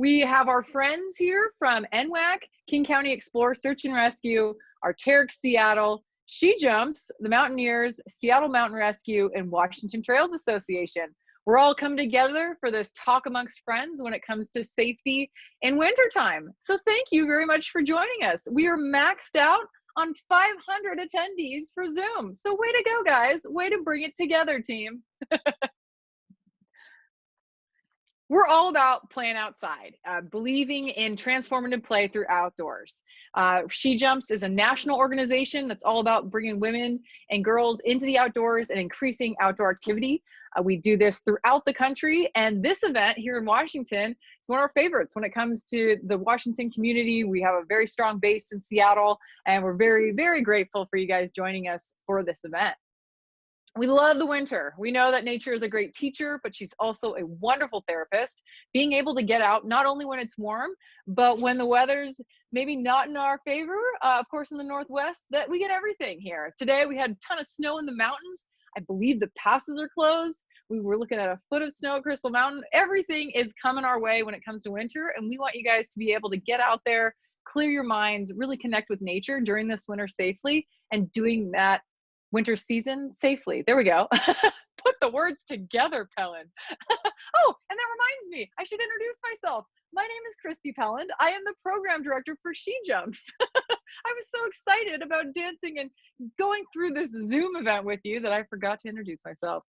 We have our friends here from NWAC, King County Explore Search and Rescue, Arc'teryx Seattle, She Jumps, the Mountaineers, Seattle Mountain Rescue, and Washington Trails Association. We're all coming together for this talk amongst friends when it comes to safety in wintertime. So thank you very much for joining us. We are maxed out on 500 attendees for Zoom. So way to go, guys. Way to bring it together, team. We're all about playing outside, believing in transformative play through outdoors. She Jumps is a national organization that's all about bringing women and girls into the outdoors and increasing outdoor activity. We do this throughout the country, and this event here in Washington is one of our favorites when it comes to the Washington community. We have a very strong base in Seattle, and we're very, very grateful for you guys joining us for this event. We love the winter. We know that nature is a great teacher, but she's also a wonderful therapist. Being able to get out, not only when it's warm, but when the weather's maybe not in our favor, of course in the Northwest, that we get everything here. Today we had a ton of snow in the mountains. I believe the passes are closed. We were looking at a foot of snow at Crystal Mountain. Everything is coming our way when it comes to winter, and we want you guys to be able to get out there, clear your minds, really connect with nature during this winter safely, and doing that winter season safely. There we go. Put the words together, Pelland. Oh, and that reminds me, I should introduce myself. My name is Christy Pelland. I am the program director for She Jumps. I was so excited about dancing and going through this Zoom event with you that I forgot to introduce myself.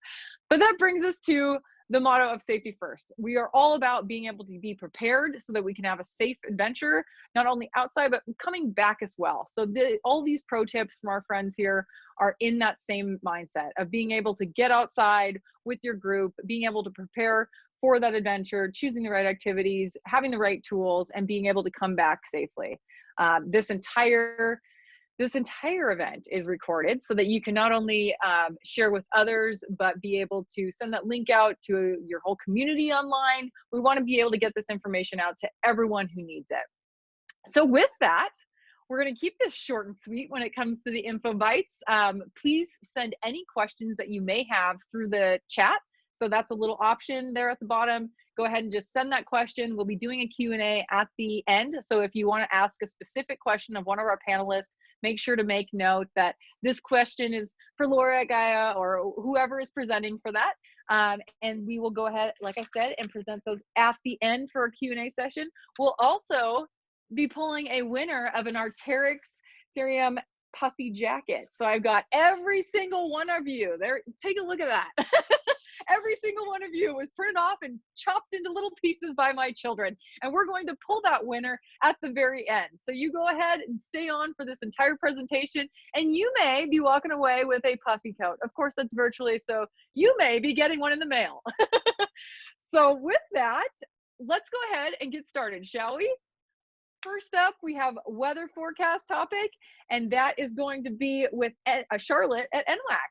But that brings us to the motto of safety first. We are all about being able to be prepared so that we can have a safe adventure, not only outside, but coming back as well. So all these pro tips from our friends here are in that same mindset of being able to get outside with your group, being able to prepare for that adventure, choosing the right activities, having the right tools, and being able to come back safely. This entire event is recorded so that you can not only share with others, but be able to send that link out to your whole community online. We want to be able to get this information out to everyone who needs it. So with that, we're going to keep this short and sweet when it comes to the info bites. Please send any questions that you may have through the chat. So that's a little option there at the bottom. Go ahead and just send that question. We'll be doing a Q&A at the end. So if you want to ask a specific question of one of our panelists, make sure to make note that this question is for Laura at Gaia or whoever is presenting for that. And we will go ahead, like I said, and present those at the end for our Q&A session. We'll also be pulling a winner of an Arc'teryx Cerium puffy jacket. So I've got every single one of you there. Take a look at that. Every single one of you was printed off and chopped into little pieces by my children. And we're going to pull that winner at the very end. So you go ahead and stay on for this entire presentation, and you may be walking away with a puffy coat. Of course, that's virtually, so you may be getting one in the mail. So with that, let's go ahead and get started, shall we? First up, we have weather forecast topic, and that is going to be with Charlotte at NWAC.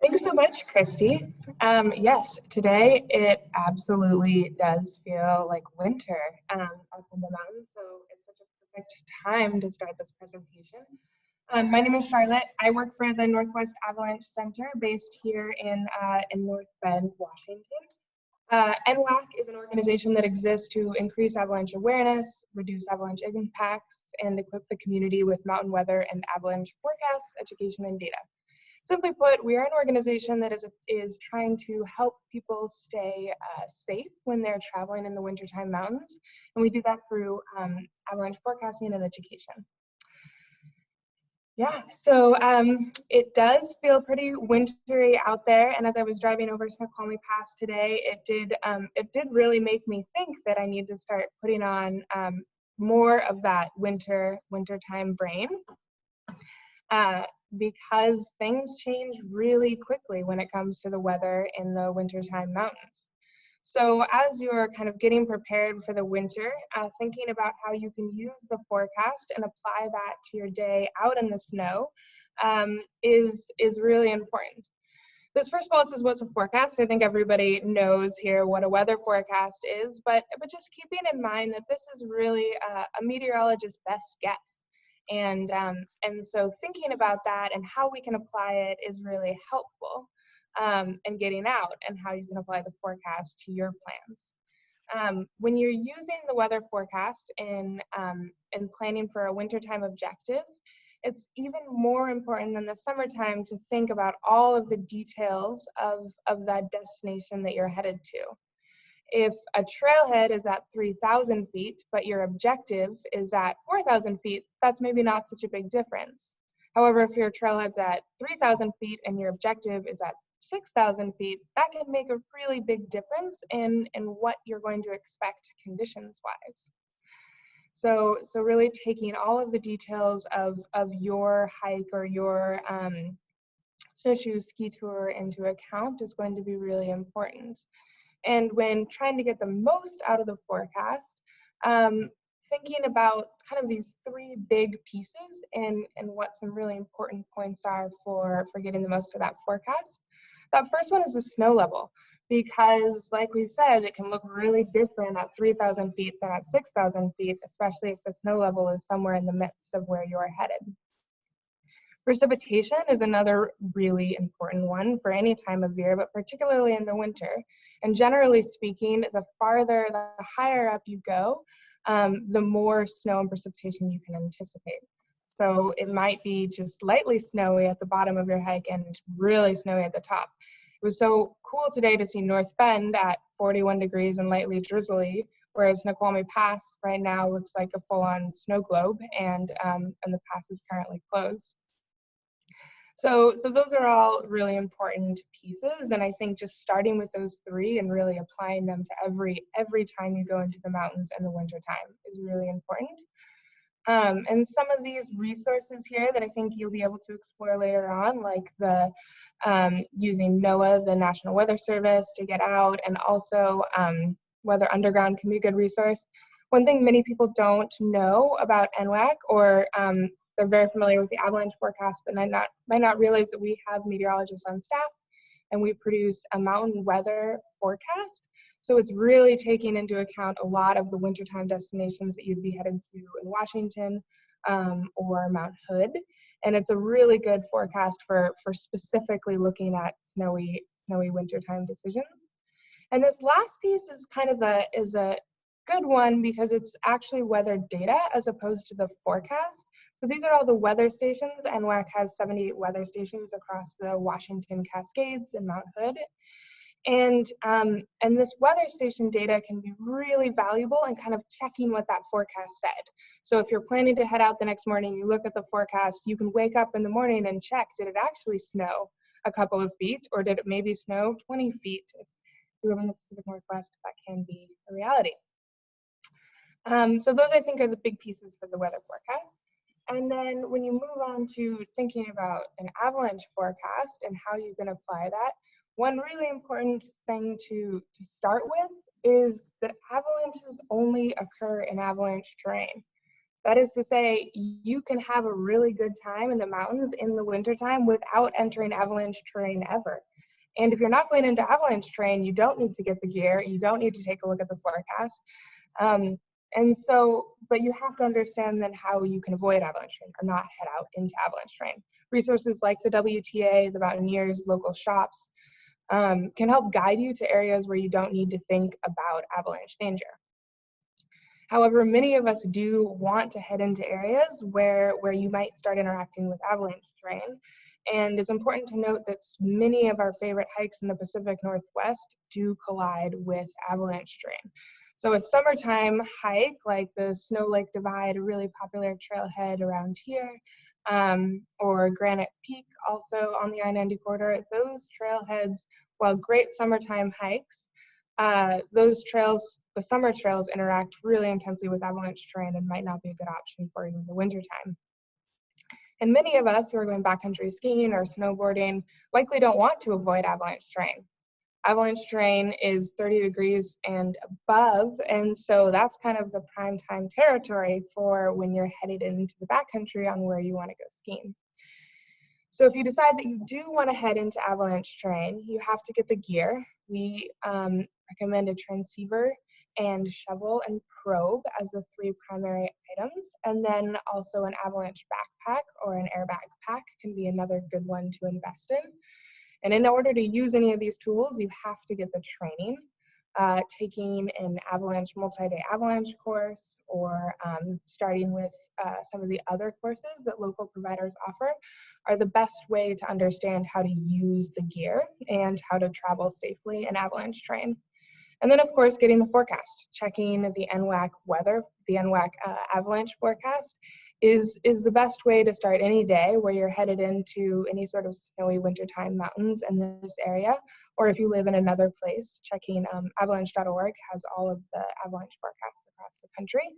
Thanks so much, Christy. Yes, today it absolutely does feel like winter up in the mountains, so it's such a perfect time to start this presentation. My name is Charlotte. I work for the Northwest Avalanche Center based here in North Bend, Washington. NWAC is an organization that exists to increase avalanche awareness, reduce avalanche impacts, and equip the community with mountain weather and avalanche forecasts, education, and data. Simply put, we are an organization that is trying to help people stay safe when they're traveling in the wintertime mountains, and we do that through avalanche forecasting and education. Yeah, so it does feel pretty wintry out there, and as I was driving over Snoqualmie Pass today, it did really make me think that I need to start putting on more of that wintertime brain. Because things change really quickly when it comes to the weather in the wintertime mountains. So as you're kind of getting prepared for the winter, thinking about how you can use the forecast and apply that to your day out in the snow is really important. This first of all, is what's a forecast. I think everybody knows here what a weather forecast is, but just keeping in mind that this is really a meteorologist's best guess. And so thinking about that and how we can apply it is really helpful in getting out and how you can apply the forecast to your plans. When you're using the weather forecast in planning for a wintertime objective, it's even more important than the summertime to think about all of the details of that destination that you're headed to. If a trailhead is at 3,000 feet, but your objective is at 4,000 feet, that's maybe not such a big difference. However, if your trailhead's at 3,000 feet and your objective is at 6,000 feet, that can make a really big difference in what you're going to expect conditions-wise. So really taking all of the details of your hike or your snowshoe ski tour into account is going to be really important. And when trying to get the most out of the forecast, thinking about kind of these three big pieces and what some really important points are for getting the most of that forecast. That first one is the snow level, because like we said, it can look really different at 3,000 feet than at 6,000 feet, especially if the snow level is somewhere in the midst of where you're headed. Precipitation is another really important one for any time of year, but particularly in the winter. And generally speaking, the higher up you go, the more snow and precipitation you can anticipate. So it might be just lightly snowy at the bottom of your hike and really snowy at the top. It was so cool today to see North Bend at 41 degrees and lightly drizzly, whereas Snoqualmie Pass right now looks like a full-on snow globe, and the pass is currently closed. So those are all really important pieces, and I think just starting with those three and really applying them to every time you go into the mountains in the wintertime is really important. And some of these resources here that I think you'll be able to explore later on, like the using NOAA, the National Weather Service, to get out, and also Weather Underground can be a good resource. One thing many people don't know about NWAC, or they're very familiar with the avalanche forecast, but might not realize that we have meteorologists on staff and we produce a mountain weather forecast. So it's really taking into account a lot of the wintertime destinations that you'd be headed to in Washington or Mount Hood. And it's a really good forecast for specifically looking at snowy wintertime decisions. And this last piece is kind of a good one because it's actually weather data as opposed to the forecast. So these are all the weather stations. NWAC has 78 weather stations across the Washington Cascades and Mount Hood. And this weather station data can be really valuable in kind of checking what that forecast said. So if you're planning to head out the next morning, you look at the forecast, you can wake up in the morning and check, did it actually snow a couple of feet, or did it maybe snow 20 feet? If you live in the Pacific Northwest, that can be a reality. So those, I think, are the big pieces for the weather forecast. And then when you move on to thinking about an avalanche forecast and how you can apply that, one really important thing to start with is that avalanches only occur in avalanche terrain. That is to say, you can have a really good time in the mountains in the wintertime without entering avalanche terrain ever. And if you're not going into avalanche terrain, you don't need to get the gear, you don't need to take a look at the forecast. And so, but you have to understand then how you can avoid avalanche terrain or not head out into avalanche terrain. Resources like the WTA, the Mountaineers, local shops can help guide you to areas where you don't need to think about avalanche danger. However, many of us do want to head into areas where you might start interacting with avalanche terrain. And it's important to note that many of our favorite hikes in the Pacific Northwest do collide with avalanche terrain. So a summertime hike like the Snow Lake Divide, a really popular trailhead around here, or Granite Peak, also on the I-90 corridor, those trailheads, while great summertime hikes, those trails, the summer trails, interact really intensely with avalanche terrain and might not be a good option for you in the wintertime. And many of us who are going backcountry skiing or snowboarding likely don't want to avoid avalanche terrain. Avalanche terrain is 30 degrees and above, and so that's kind of the prime time territory for when you're headed into the backcountry on where you want to go skiing. So if you decide that you do want to head into avalanche terrain, you have to get the gear. We recommend a transceiver and shovel and probe as the three primary items, and then also an avalanche backpack or an airbag pack can be another good one to invest in. And in order to use any of these tools, you have to get the training. taking an avalanche, multi-day avalanche course, or starting with some of the other courses that local providers offer are the best way to understand how to use the gear and how to travel safely in avalanche terrain. And then, of course, getting the forecast, checking the NWAC weather, the NWAC avalanche forecast is the best way to start any day where you're headed into any sort of snowy wintertime mountains in this area. Or if you live in another place, checking avalanche.org has all of the avalanche forecasts across the country.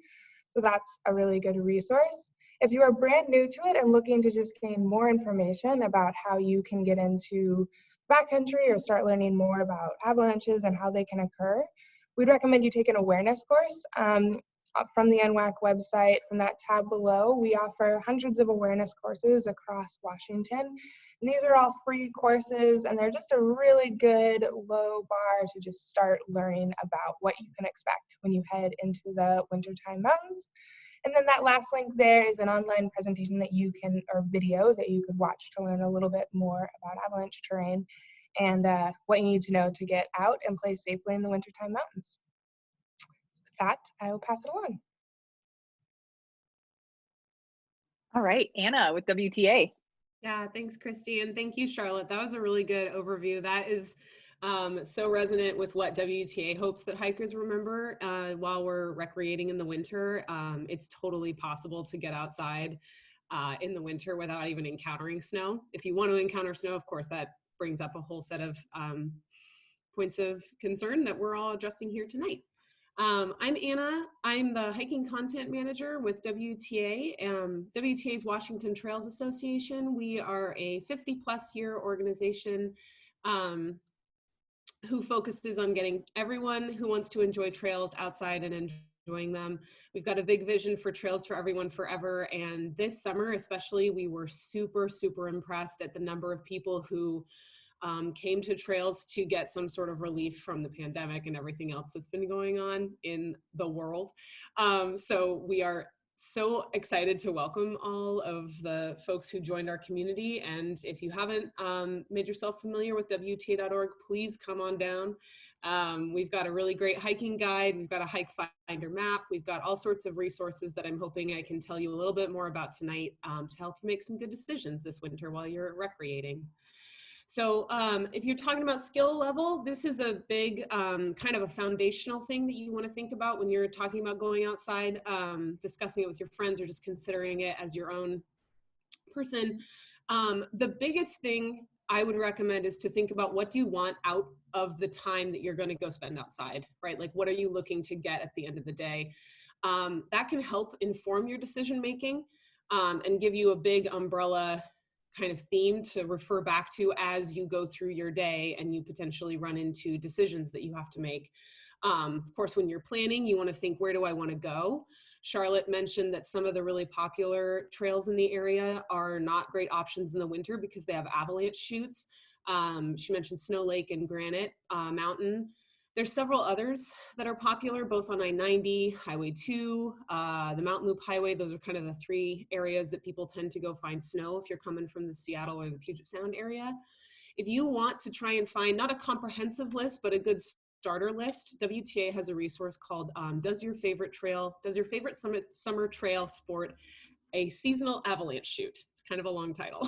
So that's a really good resource. If you are brand new to it and looking to just gain more information about how you can get into backcountry or start learning more about avalanches and how they can occur, we'd recommend you take an awareness course from the NWAC website. From that tab below, we offer hundreds of awareness courses across Washington. And these are all free courses, and they're just a really good low bar to just start learning about what you can expect when you head into the wintertime mountains. And then that last link there is an online presentation that you can, or video that you could watch to learn a little bit more about avalanche terrain and what you need to know to get out and play safely in the wintertime mountains. With that, I will pass it along. All right, Anna with WTA. Yeah, thanks, Christy. And thank you, Charlotte. That was a really good overview. That is so resonant with what WTA hopes that hikers remember while we're recreating in the winter. It's totally possible to get outside in the winter without even encountering snow. If you want to encounter snow, of course, that brings up a whole set of points of concern that we're all addressing here tonight. I'm Anna. I'm the hiking content manager with WTA. WTA's Washington Trails Association. We are a 50+ year organization who focuses on getting everyone who wants to enjoy trails outside and enjoying them. We've got a big vision for Trails for Everyone Forever. And this summer, especially, we were super, super impressed at the number of people who came to trails to get some sort of relief from the pandemic and everything else that's been going on in the world. So we are so excited to welcome all of the folks who joined our community. And if you haven't made yourself familiar with WTA.org, please come on down. We've got a really great hiking guide. We've got a hike finder map. We've got all sorts of resources that I'm hoping I can tell you a little bit more about tonight to help you make some good decisions this winter while you're recreating. So if you're talking about skill level, this is a big kind of a foundational thing that you want to think about when you're talking about going outside, discussing it with your friends, or just considering it as your own person. The biggest thing I would recommend is to think about, what do you want out of the time that you're going to go spend outside, right? Like, what are you looking to get at the end of the day? That can help inform your decision making and give you a big umbrella kind of theme to refer back to as you go through your day and you potentially run into decisions that you have to make. Of course, when you're planning, you want to think, where do I want to go? Charlotte mentioned that some of the really popular trails in the area are not great options in the winter because they have avalanche chutes. She mentioned Snow Lake and Granite Mountain. There's several others that are popular, both on I-90, Highway 2, the Mountain Loop Highway. Those are kind of the three areas that people tend to go find snow if you're coming from the Seattle or the Puget Sound area. If you want to try and find not a comprehensive list, but a good starter list, WTA has a resource called Does Your Favorite Summer Trail Sport a Seasonal Avalanche Chute? It's kind of a long title,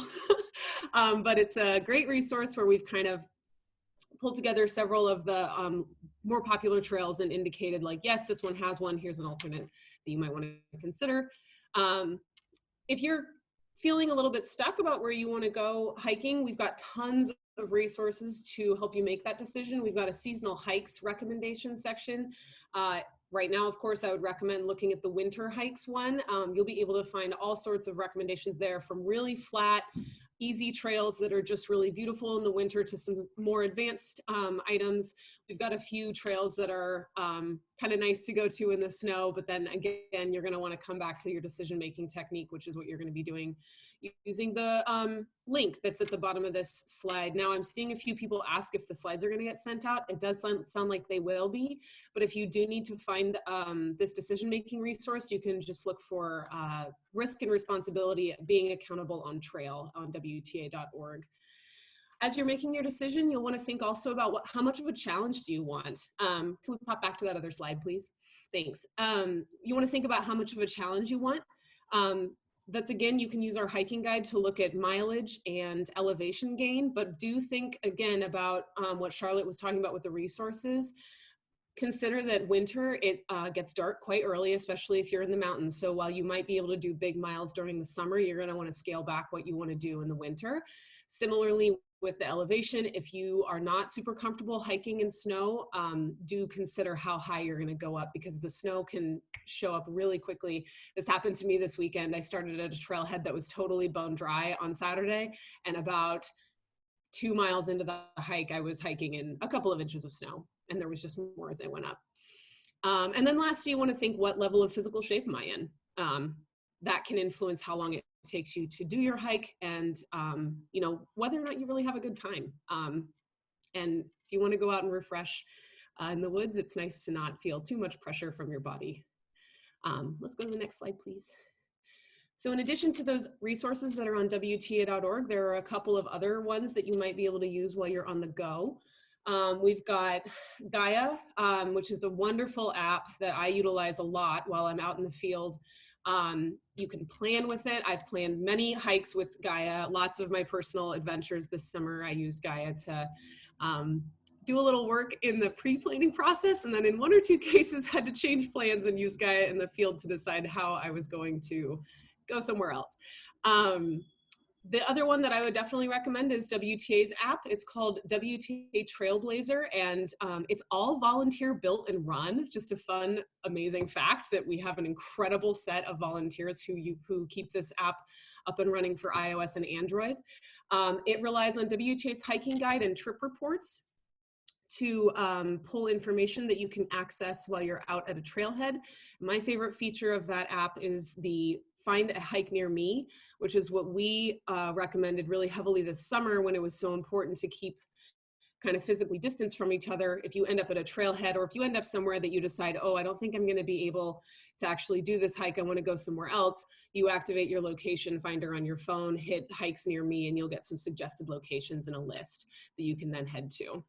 but it's a great resource where we've kind of pulled together several of the more popular trails and indicated, like, yes, this one has one, here's an alternate that you might want to consider. If you're feeling a little bit stuck about where you want to go hiking, we've got tons of resources to help you make that decision. We've got a seasonal hikes recommendation section. Right now, of course, I would recommend looking at the winter hikes one. You'll be able to find all sorts of recommendations there, from really flat, easy trails that are just really beautiful in the winter to some more advanced items. We've got a few trails that are kind of nice to go to in the snow, but then again, you're going to want to come back to your decision-making technique, which is what you're going to be doing using the link that's at the bottom of this slide. Now, I'm seeing a few people ask if the slides are going to get sent out. It does sound like they will be, but if you do need to find this decision-making resource, you can just look for risk and responsibility being accountable on trail on WTA.org. As you're making your decision, you'll want to think also about how much of a challenge do you want? Can we pop back to that other slide, please? Thanks. You want to think about how much of a challenge you want. That's, again, you can use our hiking guide to look at mileage and elevation gain, but do think again about what Charlotte was talking about with the resources. Consider that winter, it gets dark quite early, especially if you're in the mountains. So while you might be able to do big miles during the summer, you're going to want to scale back what you want to do in the winter. Similarly, with the elevation, if you are not super comfortable hiking in snow, do consider how high you're going to go up, because the snow can show up really quickly. This happened to me this weekend. I started at a trailhead that was totally bone dry on Saturday, and about 2 miles into the hike, I was hiking in a couple of inches of snow, and there was just more as I went up. And then lastly, you want to think, what level of physical shape am I in? That can influence how long it takes you to do your hike, and you know, whether or not you really have a good time. And if you want to go out and refresh in the woods, it's nice to not feel too much pressure from your body. Let's go to the next slide, please. So in addition to those resources that are on WTA.org, there are a couple of other ones that you might be able to use while you're on the go. We've got Gaia, which is a wonderful app that I utilize a lot while I'm out in the field. You can plan with it. I've planned many hikes with Gaia. Lots of my personal adventures this summer, I used Gaia to do a little work in the pre-planning process, and then in 1 or 2 cases had to change plans and used Gaia in the field to decide how I was going to go somewhere else. The other one that I would definitely recommend is WTA's app. It's called WTA Trailblazer, and it's all volunteer built and run. Just a fun, amazing fact that we have an incredible set of volunteers who keep this app up and running for iOS and Android. It relies on WTA's hiking guide and trip reports to pull information that you can access while you're out at a trailhead. My favorite feature of that app is the Find a Hike Near Me, which is what we recommended really heavily this summer when it was so important to keep kind of physically distanced from each other. If you end up at a trailhead, or if you end up somewhere that you decide, oh, I don't think I'm going to be able to actually do this hike, I want to go somewhere else, you activate your location finder on your phone, hit Hikes Near Me, and you'll get some suggested locations in a list that you can then head to.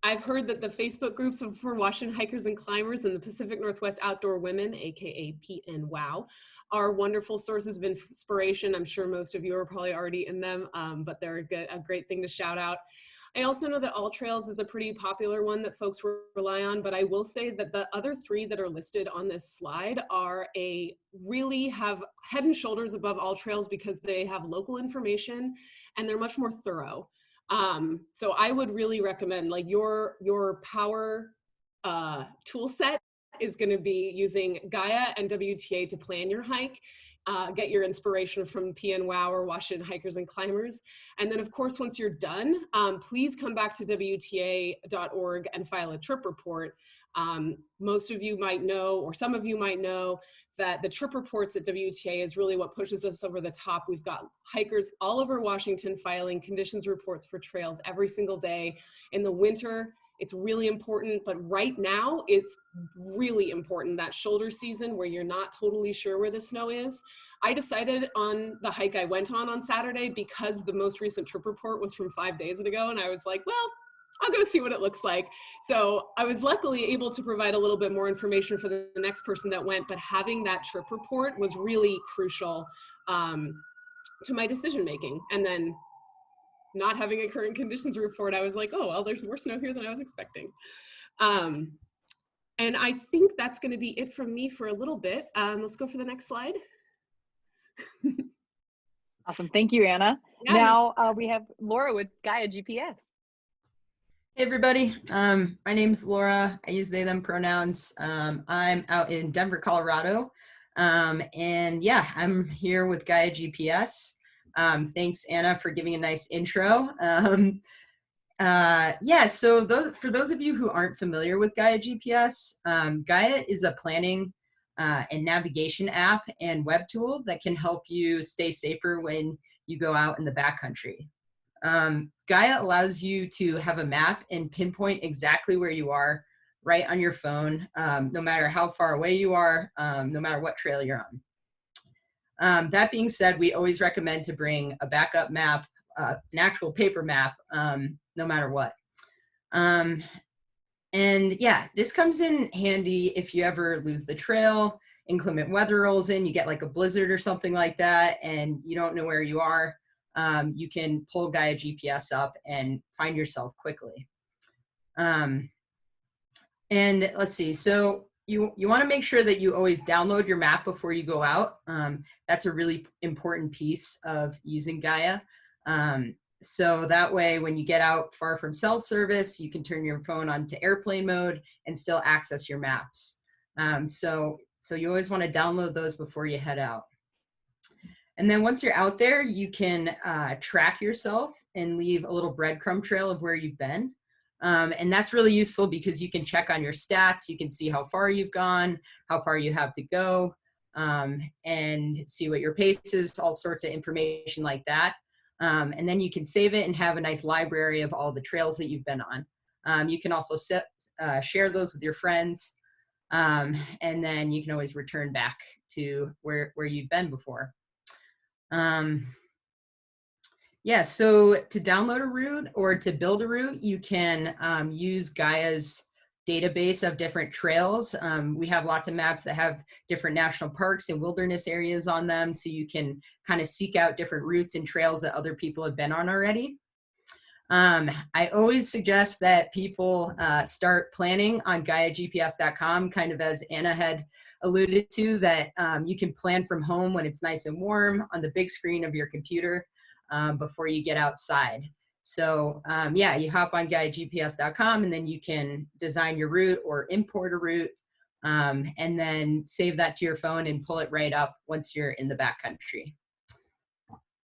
I've heard that the Facebook groups for Washington hikers and climbers and the Pacific Northwest Outdoor Women, aka PNWOW, are wonderful sources of inspiration. I'm sure most of you are probably already in them, but they're a great thing to shout out. I also know that All Trails is a pretty popular one that folks rely on, but I will say that the other 3 that are listed on this slide are really have head and shoulders above All Trails, because they have local information and they're much more thorough. So I would really recommend, like, your power tool set is going to be using Gaia and WTA to plan your hike, get your inspiration from PNWOW or Washington Hikers and Climbers. And then, of course, once you're done, please come back to WTA.org and file a trip report. Most of you might know, or some of you might know, that the trip reports at WTA is really what pushes us over the top. We've got hikers all over Washington filing conditions reports for trails every single day. In the winter, it's really important, but right now it's really important, that shoulder season where you're not totally sure where the snow is. I decided on the hike I went on Saturday, because the most recent trip report was from 5 days ago, and I was like, well, I'll go see what it looks like. So I was luckily able to provide a little bit more information for the next person that went, but having that trip report was really crucial to my decision making. And then not having a current conditions report, I was like, oh, well, there's more snow here than I was expecting. And I think that's going to be it from me for a little bit. Let's go for the next slide. Awesome. Thank you, Anna. Yeah, now we have Laura with Gaia GPS. Hey everybody, my name's Laura. I use they, them pronouns. I'm out in Denver, Colorado. And yeah, I'm here with Gaia GPS. Thanks, Anna, for giving a nice intro. Yeah, so for those of you who aren't familiar with Gaia GPS, Gaia is a planning and navigation app and web tool that can help you stay safer when you go out in the backcountry. Gaia allows you to have a map and pinpoint exactly where you are right on your phone, no matter how far away you are, no matter what trail you're on. That being said, we always recommend to bring a backup map an actual paper map, no matter what. And yeah, this comes in handy if you ever lose the trail, inclement weather rolls in, you get like a blizzard or something like that, and you don't know where you are. You can pull Gaia GPS up and find yourself quickly. And let's see, so you want to make sure that you always download your map before you go out. That's a really important piece of using Gaia. So that way, when you get out far from cell service, you can turn your phone on to airplane mode and still access your maps. So you always want to download those before you head out. And then once you're out there, you can track yourself and leave a little breadcrumb trail of where you've been. And that's really useful because you can check on your stats. You can see how far you've gone, how far you have to go, and see what your pace is, all sorts of information like that. And then you can save it and have a nice library of all the trails that you've been on. You can also share those with your friends, and then you can always return back to where you've been before. Yeah, so to download a route or to build a route, you can use Gaia's database of different trails. We have lots of maps that have different national parks and wilderness areas on them, so you can kind of seek out different routes and trails that other people have been on already. I always suggest that people start planning on GaiaGPS.com, kind of as Anna had alluded to, that you can plan from home when it's nice and warm on the big screen of your computer before you get outside. So yeah, you hop on GaiaGPS.com and then you can design your route or import a route, and then save that to your phone and pull it right up once you're in the backcountry.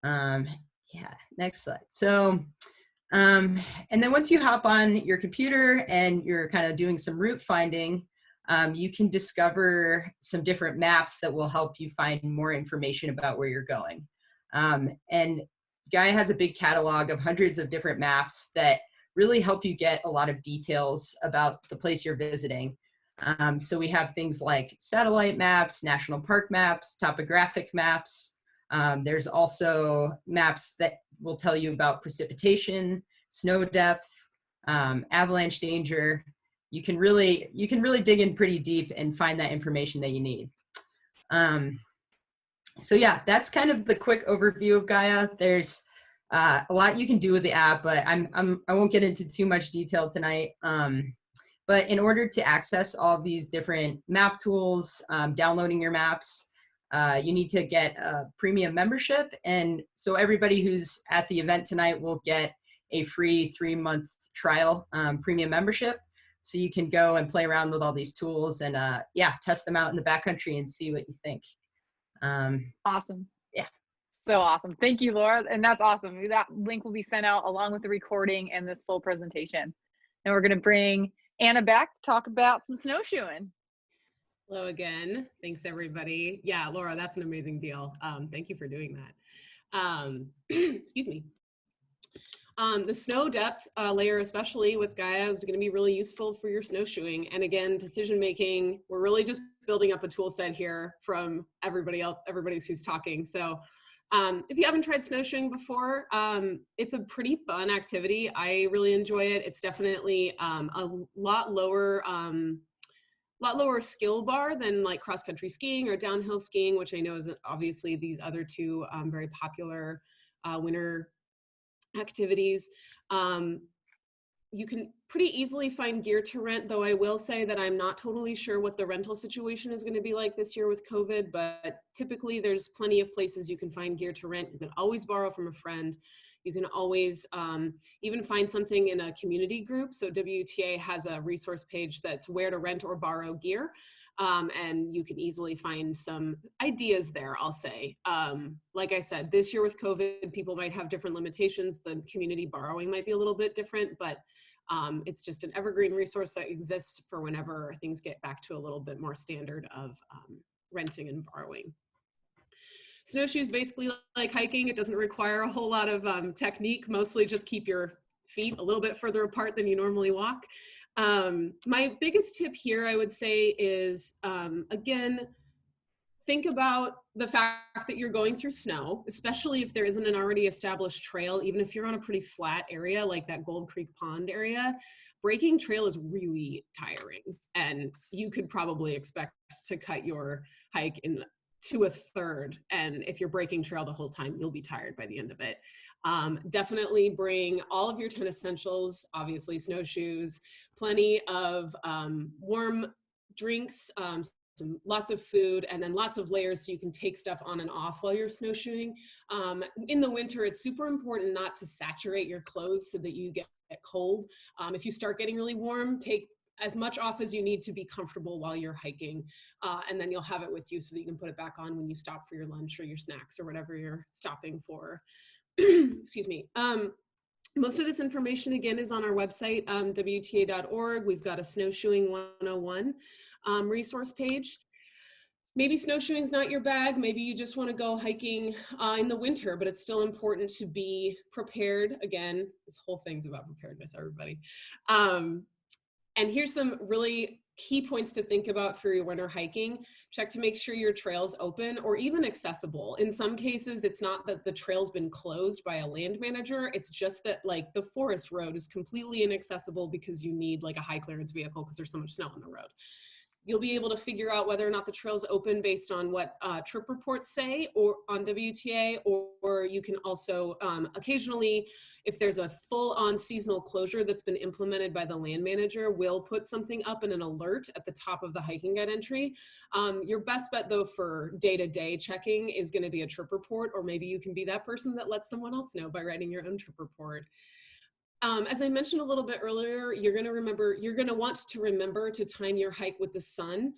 Yeah, next slide. So, and then once you hop on your computer and you're kind of doing some route finding, you can discover some different maps that will help you find more information about where you're going. And Gaia has a big catalog of hundreds of different maps that really help you get a lot of details about the place you're visiting. So we have things like satellite maps, national park maps, topographic maps. There's also maps that will tell you about precipitation, snow depth, avalanche danger. You can really dig in pretty deep and find that information that you need. So yeah, that's kind of the quick overview of Gaia. There's a lot you can do with the app, but I won't get into too much detail tonight. But in order to access all of these different map tools, downloading your maps, you need to get a premium membership. And so everybody who's at the event tonight will get a free 3-month trial premium membership. So you can go and play around with all these tools and yeah, test them out in the backcountry and see what you think. Awesome. Yeah. So awesome. Thank you, Laura. And that's awesome. That link will be sent out along with the recording and this full presentation. And we're going to bring Anna back to talk about some snowshoeing. Hello again. Thanks, everybody. Yeah, Laura, that's an amazing deal. Thank you for doing that. Excuse me. The snow depth layer, especially with Gaia, is going to be really useful for your snowshoeing. And again, decision making, we're really just building up a tool set here from everybody else, everybody's who's talking. So if you haven't tried snowshoeing before, it's a pretty fun activity. I really enjoy it. It's definitely a lot lower skill bar than like cross-country skiing or downhill skiing, which I know is obviously these other two very popular winter activities. You can pretty easily find gear to rent, though I will say that I'm not totally sure what the rental situation is going to be like this year with COVID, but typically there's plenty of places you can find gear to rent. You can always borrow from a friend. You can always even find something in a community group. So WTA has a resource page that's where to rent or borrow gear. And you can easily find some ideas there, I'll say. Like I said, this year with COVID, people might have different limitations. The community borrowing might be a little bit different, but it's just an evergreen resource that exists for whenever things get back to a little bit more standard of renting and borrowing. Snowshoes basically like hiking. It doesn't require a whole lot of technique, mostly just keep your feet a little bit further apart than you normally walk. My biggest tip here, I would say, is, again, think about the fact that you're going through snow, especially if there isn't an already established trail. Even if you're on a pretty flat area like that Gold Creek Pond area, breaking trail is really tiring, and you could probably expect to cut your hike to a third. And if you're breaking trail the whole time, you'll be tired by the end of it. Definitely bring all of your 10 essentials, obviously snowshoes, plenty of warm drinks, lots of food, and then lots of layers so you can take stuff on and off while you're snowshoeing. In the winter, it's super important not to saturate your clothes so that you get cold. If you start getting really warm, take as much off as you need to be comfortable while you're hiking, and then you'll have it with you so that you can put it back on when you stop for your lunch or your snacks or whatever you're stopping for. Excuse me. Most of this information, again, is on our website, WTA.org. We've got a Snowshoeing 101 resource page. Maybe snowshoeing is not your bag. Maybe you just want to go hiking in the winter, but it's still important to be prepared. Again, this whole thing's about preparedness, everybody. And here's some really key points to think about for your winter hiking. Check to make sure your trail's open or even accessible. In some cases, it's not that the trail's been closed by a land manager. It's just that like the forest road is completely inaccessible because you need like a high clearance vehicle because there's so much snow on the road. You'll be able to figure out whether or not the trail's open based on what trip reports say or on WTA, or you can also occasionally, if there's a full-on seasonal closure that's been implemented by the land manager, we'll put something up in an alert at the top of the hiking guide entry. Your best bet though for day-to-day checking is going to be a trip report, or maybe you can be that person that lets someone else know by writing your own trip report. As I mentioned a little bit earlier, you're going to want to remember to time your hike with the sun.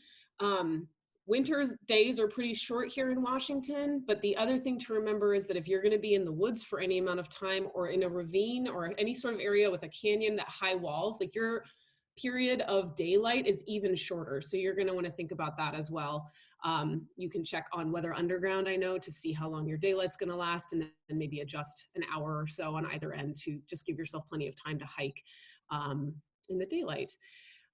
Winter's days are pretty short here in Washington, but the other thing to remember is that if you're going to be in the woods for any amount of time or in a ravine or any sort of area with a canyon that high walls, like your period of daylight is even shorter. So you're going to want to think about that as well. You can check on Weather Underground, I know, to see how long your daylight's going to last, and then maybe adjust an hour or so on either end to just give yourself plenty of time to hike in the daylight.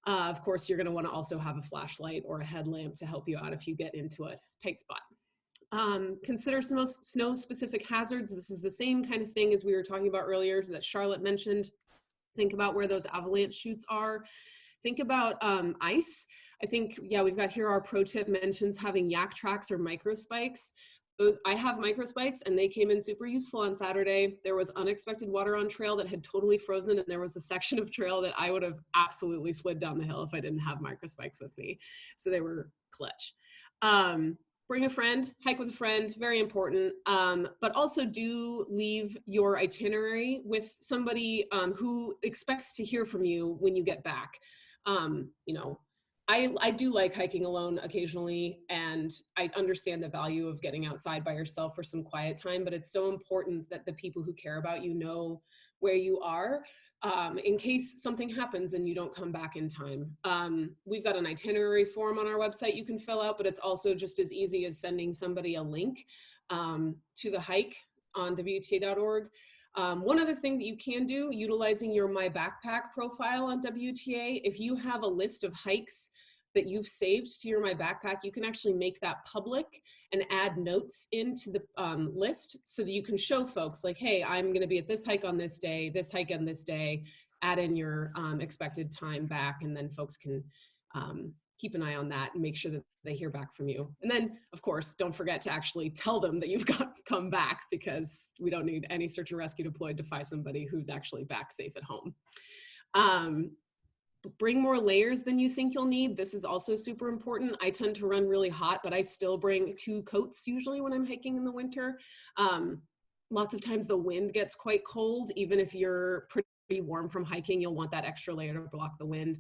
Of course, you're going to want to also have a flashlight or a headlamp to help you out if you get into a tight spot. Consider some snow-specific hazards. This is the same kind of thing as we were talking about earlier that Charlotte mentioned. Think about where those avalanche chutes are. Think about ice. I think, yeah, we've got here our pro tip mentions having yak tracks or micro spikes. I have micro spikes and they came in super useful on Saturday. There was unexpected water on trail that had totally frozen, and there was a section of trail that I would have absolutely slid down the hill if I didn't have micro spikes with me. So they were clutch. Bring a friend, hike with a friend, very important. But also do leave your itinerary with somebody who expects to hear from you when you get back. You know, I do like hiking alone occasionally, and I understand the value of getting outside by yourself for some quiet time, but it's so important that the people who care about you know where you are in case something happens and you don't come back in time. We've got an itinerary form on our website you can fill out, but it's also just as easy as sending somebody a link to the hike on WTA.org. One other thing that you can do, utilizing your My Backpack profile on WTA, if you have a list of hikes that you've saved to your My Backpack, you can actually make that public and add notes into the list so that you can show folks like, hey, I'm going to be at this hike on this day, this hike on this day, add in your expected time back, and then folks can keep an eye on that and make sure that they hear back from you. And then, of course, don't forget to actually tell them that you've come back, because we don't need any search and rescue deployed to find somebody who's actually back safe at home. Bring more layers than you think you'll need. This is also super important. I tend to run really hot, but I still bring 2 coats usually when I'm hiking in the winter. Lots of times the wind gets quite cold. Even if you're pretty warm from hiking, you'll want that extra layer to block the wind.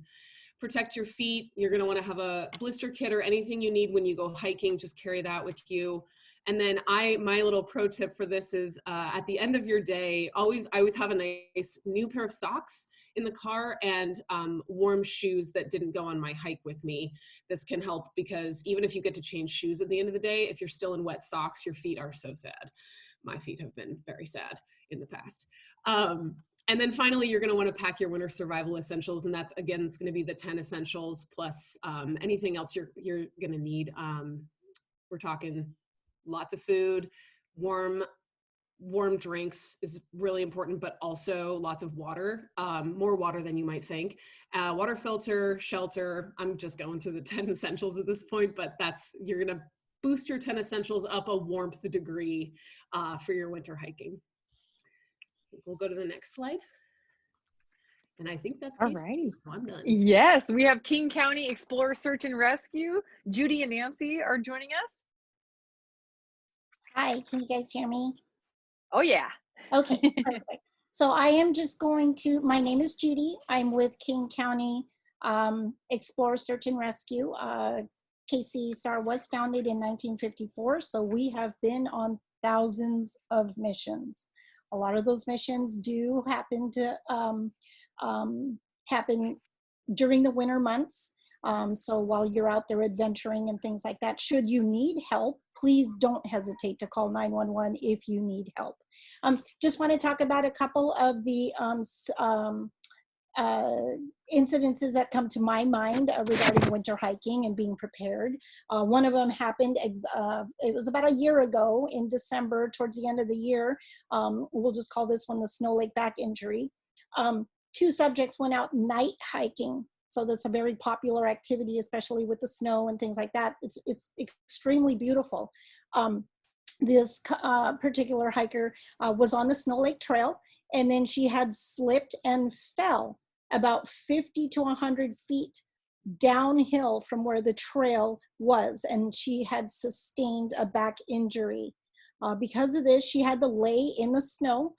Protect your feet. You're going to want to have a blister kit or anything you need when you go hiking. Just carry that with you. And then my little pro tip for this is at the end of your day, I always have a nice new pair of socks in the car and warm shoes that didn't go on my hike with me. This can help, because even if you get to change shoes at the end of the day, if you're still in wet socks, your feet are so sad. My feet have been very sad in the past. And then finally, you're going to want to pack your winter survival essentials. And that's, again, it's going to be the 10 essentials plus anything else you're going to need. We're talking lots of food, warm drinks is really important, but also lots of water, more water than you might think. Water filter, shelter. I'm just going through the 10 essentials at this point, but you're going to boost your 10 essentials up a warmth degree for your winter hiking. We'll go to the next slide. And I think that's All Casey, right. so I'm done. Yes, we have King County Explorer Search and Rescue. Judy and Nancy are joining us. Hi, can you guys hear me? Oh yeah. Okay, perfect. So I am just going to, my name is Judy. I'm with King County Explorer Search and Rescue. KCSAR was founded in 1954, so we have been on thousands of missions. A lot of those missions do happen to happen during the winter months. So while you're out there adventuring and things like that, should you need help, please don't hesitate to call 911 if you need help. Just want to talk about a couple of the incidences that come to my mind regarding winter hiking and being prepared. One of them happened, it was about a year ago in December, towards the end of the year. We'll just call this one the Snow Lake back injury. Two subjects went out night hiking. So that's a very popular activity, especially with the snow and things like that. It's extremely beautiful. This particular hiker was on the Snow Lake Trail, and then she had slipped and fell about 50 to 100 feet downhill from where the trail was, and she had sustained a back injury. Because of this, she had to lay in the snow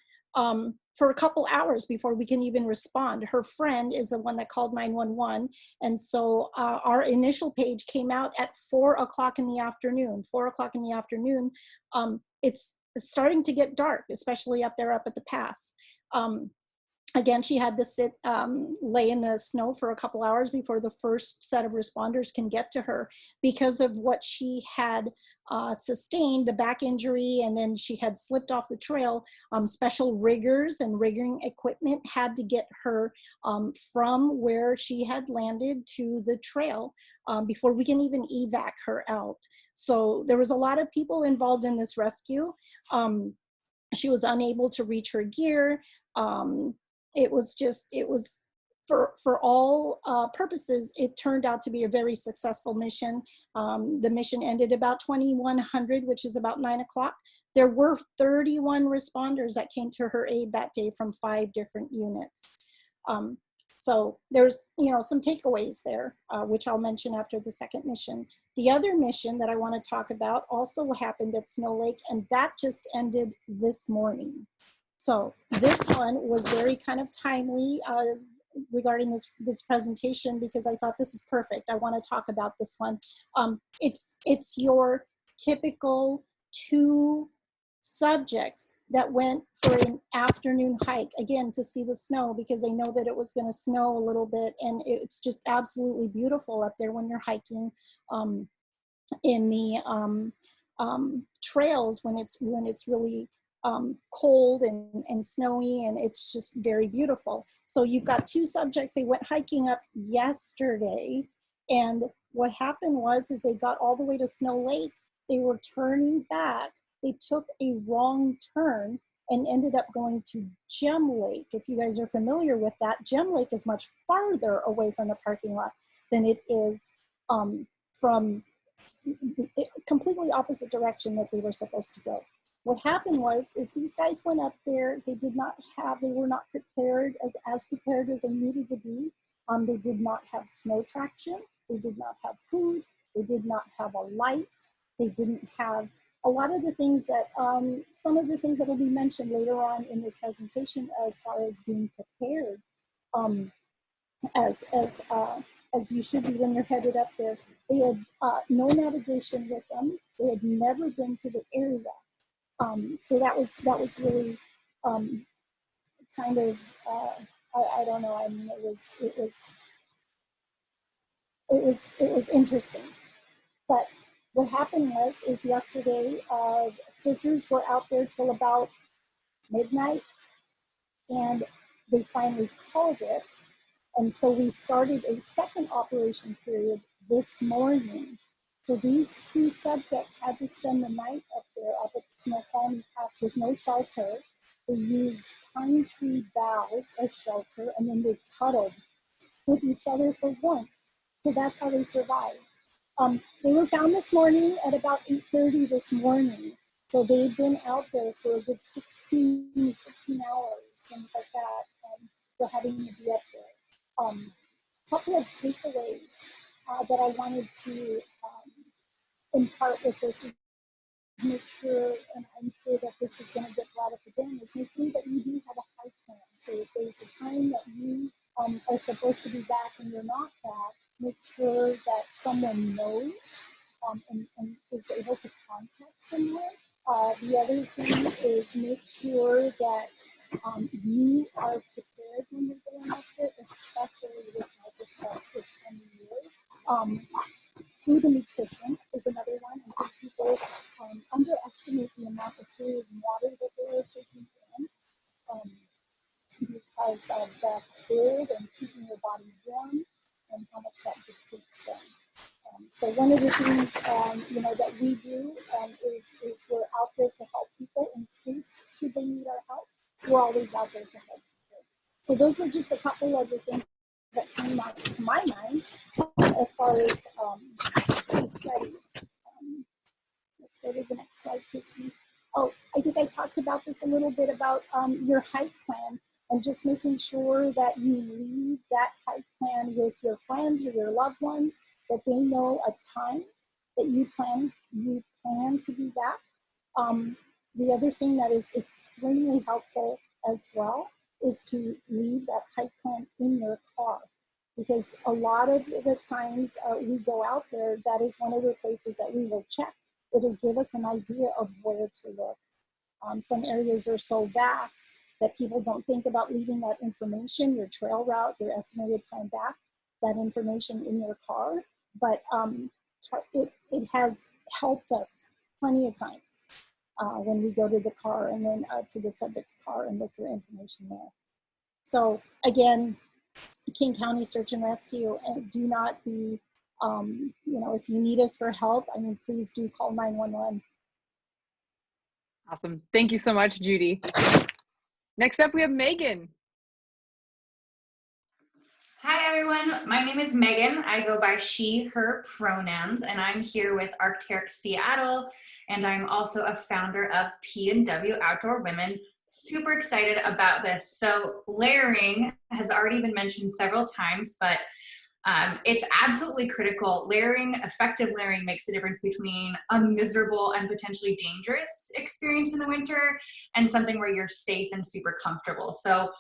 for a couple hours before we can even respond. Her friend is the one that called 911. And so our initial page came out at 4 o'clock in the afternoon. 4 o'clock in the afternoon, it's starting to get dark, especially up there up at the pass. Again, she had to lay in the snow for a couple hours before the first set of responders can get to her because of what she had sustained, the back injury, and then she had slipped off the trail. Special riggers and rigging equipment had to get her from where she had landed to the trail before we can even evac her out. So there was a lot of people involved in this rescue. She was unable to reach her gear. It was for all purposes, it turned out to be a very successful mission. The mission ended about 2100, which is about 9 o'clock. There were 31 responders that came to her aid that day from 5 different units. So there's, some takeaways there, which I'll mention after the second mission. The other mission that I want to talk about also happened at Snow Lake, and that just ended this morning. So this one was very kind of timely regarding this presentation, because I thought this is perfect. I want to talk about this one. It's your typical 2 subjects that went for an afternoon hike, again, to see the snow, because they know that it was going to snow a little bit, and it's just absolutely beautiful up there when you're hiking in the trails when it's really cold and snowy, and it's just very beautiful. So you've got 2 subjects. They went hiking up yesterday, and what happened was they got all the way to Snow Lake. They were turning back. They took a wrong turn and ended up going to Gem Lake. If you guys are familiar with that, Gem Lake is much farther away from the parking lot than it is from the completely opposite direction that they were supposed to go. What happened was these guys went up there. They were not prepared as prepared as they needed to be. They did not have snow traction. They did not have food. They did not have a light. They didn't have a lot of the things that, some of the things that will be mentioned later on in this presentation as far as being prepared as you should be when you're headed up there. They had no navigation with them. They had never been to the area. So that was really kind of I don't know. I mean, it was interesting. But what happened was yesterday searchers were out there till about midnight, and they finally called it. And so we started a second operation period this morning So these two subjects had to spend the night up there up at the Snoqualmie Pass with no shelter. They used pine tree boughs as shelter, and then they cuddled with each other for warmth. So that's how they survived. They were found this morning at about 8:30 this morning. So they've been out there for a good 16 hours, things like that, for having to be up there. Couple of takeaways that I wanted to impart with this is make sure, and I'm sure that this is going to get brought up again, is make sure that you do have a hike plan. So if there's a time that you are supposed to be back and you're not back, make sure that someone knows and is able to contact someone. The other thing is make sure that you are prepared when you're going up there, especially with microscopes this time of year. Food and nutrition is another one. I think people underestimate the amount of food and water that they are taking in because of the cold and keeping your body warm and how much that depletes them. So one of the things that we do is we're out there to help people in case should they need our help. We're always out there to help people. So those were just a couple of the things that came out to my mind as far as the studies. Let's go to the next slide, Christy. Oh, I think I talked about this a little bit about your hike plan and just making sure that you leave that hike plan with your friends or your loved ones, that they know a time that you plan to be back. The other thing that is extremely helpful as well is to leave that hike plan in your car, because a lot of the times we go out there, that is one of the places that we will check. It'll give us an idea of where to look. Some areas are so vast that people don't think about leaving that information, your trail route, your estimated time back, that information in your car. But it has helped us plenty of times when we go to the car and then to the subject's car and look for information there. So again, King County Search and Rescue, and do not be, if you need us for help, please do call 911. Awesome. Thank you so much, Judy. Next up, we have Megan. Hi, everyone. My name is Megan. I go by she, her pronouns, and I'm here with Arc'teryx Seattle, and I'm also a founder of P&W Outdoor Women. Super excited about this. So layering has already been mentioned several times, but it's absolutely critical. Effective layering makes a difference between a miserable and potentially dangerous experience in the winter and something where you're safe and super comfortable. So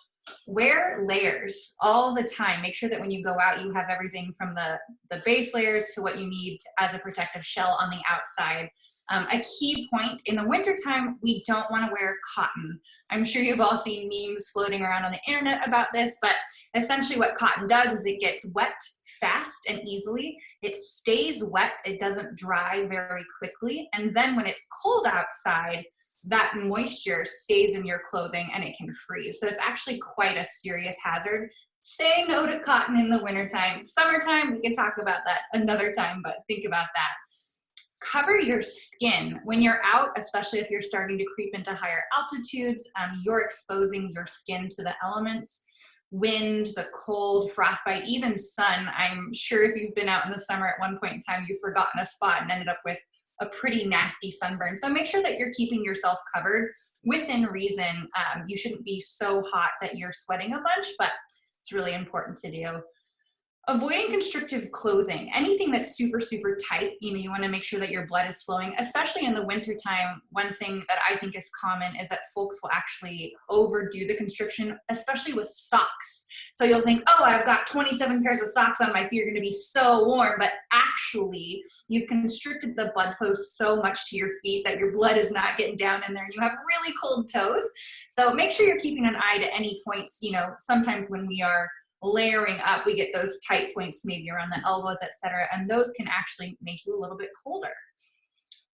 wear layers all the time. Make sure that when you go out, you have everything from the base layers to what you need as a protective shell on the outside. A key point in the wintertime, we don't want to wear cotton. I'm sure you've all seen memes floating around on the internet about this, but essentially what cotton does is it gets wet fast and easily. It stays wet. It doesn't dry very quickly. And then when it's cold outside, that moisture stays in your clothing and it can freeze. So it's actually quite a serious hazard. Say no to cotton in the wintertime. Summertime, we can talk about that another time, but think about that. Cover your skin. When you're out, especially if you're starting to creep into higher altitudes, you're exposing your skin to the elements. Wind, the cold, frostbite, even sun. I'm sure if you've been out in the summer at one point in time, you've forgotten a spot and ended up with a pretty nasty sunburn. So make sure that you're keeping yourself covered within reason. You shouldn't be so hot that you're sweating a bunch, but it's really important to do. Avoiding constrictive clothing, anything that's super, super tight. You want to make sure that your blood is flowing, especially in the wintertime. One thing that I think is common is that folks will actually overdo the constriction, especially with socks. So you'll think, oh, I've got 27 pairs of socks on my feet, you're going to be so warm. But actually, you've constricted the blood flow so much to your feet that your blood is not getting down in there and you have really cold toes. So make sure you're keeping an eye to any points. Sometimes when we are layering up, we get those tight points maybe around the elbows, etc., and those can actually make you a little bit colder.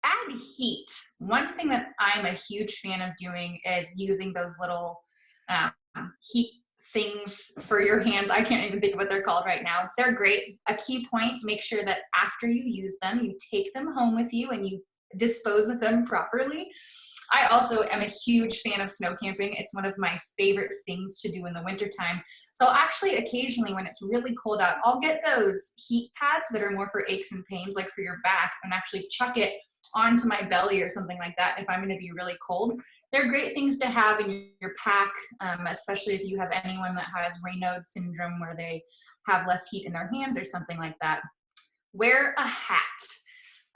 Add heat. One thing that I'm a huge fan of doing is using those little heat things for your hands. I can't even think of what they're called right now. They're great. A key point, make sure that after you use them, you take them home with you and you dispose of them properly. I also am a huge fan of snow camping. It's one of my favorite things to do in the wintertime. So actually, occasionally when it's really cold out, I'll get those heat pads that are more for aches and pains, like for your back, and actually chuck it onto my belly or something like that if I'm going to be really cold. They're great things to have in your pack, especially if you have anyone that has Raynaud syndrome where they have less heat in their hands or something like that. Wear a hat.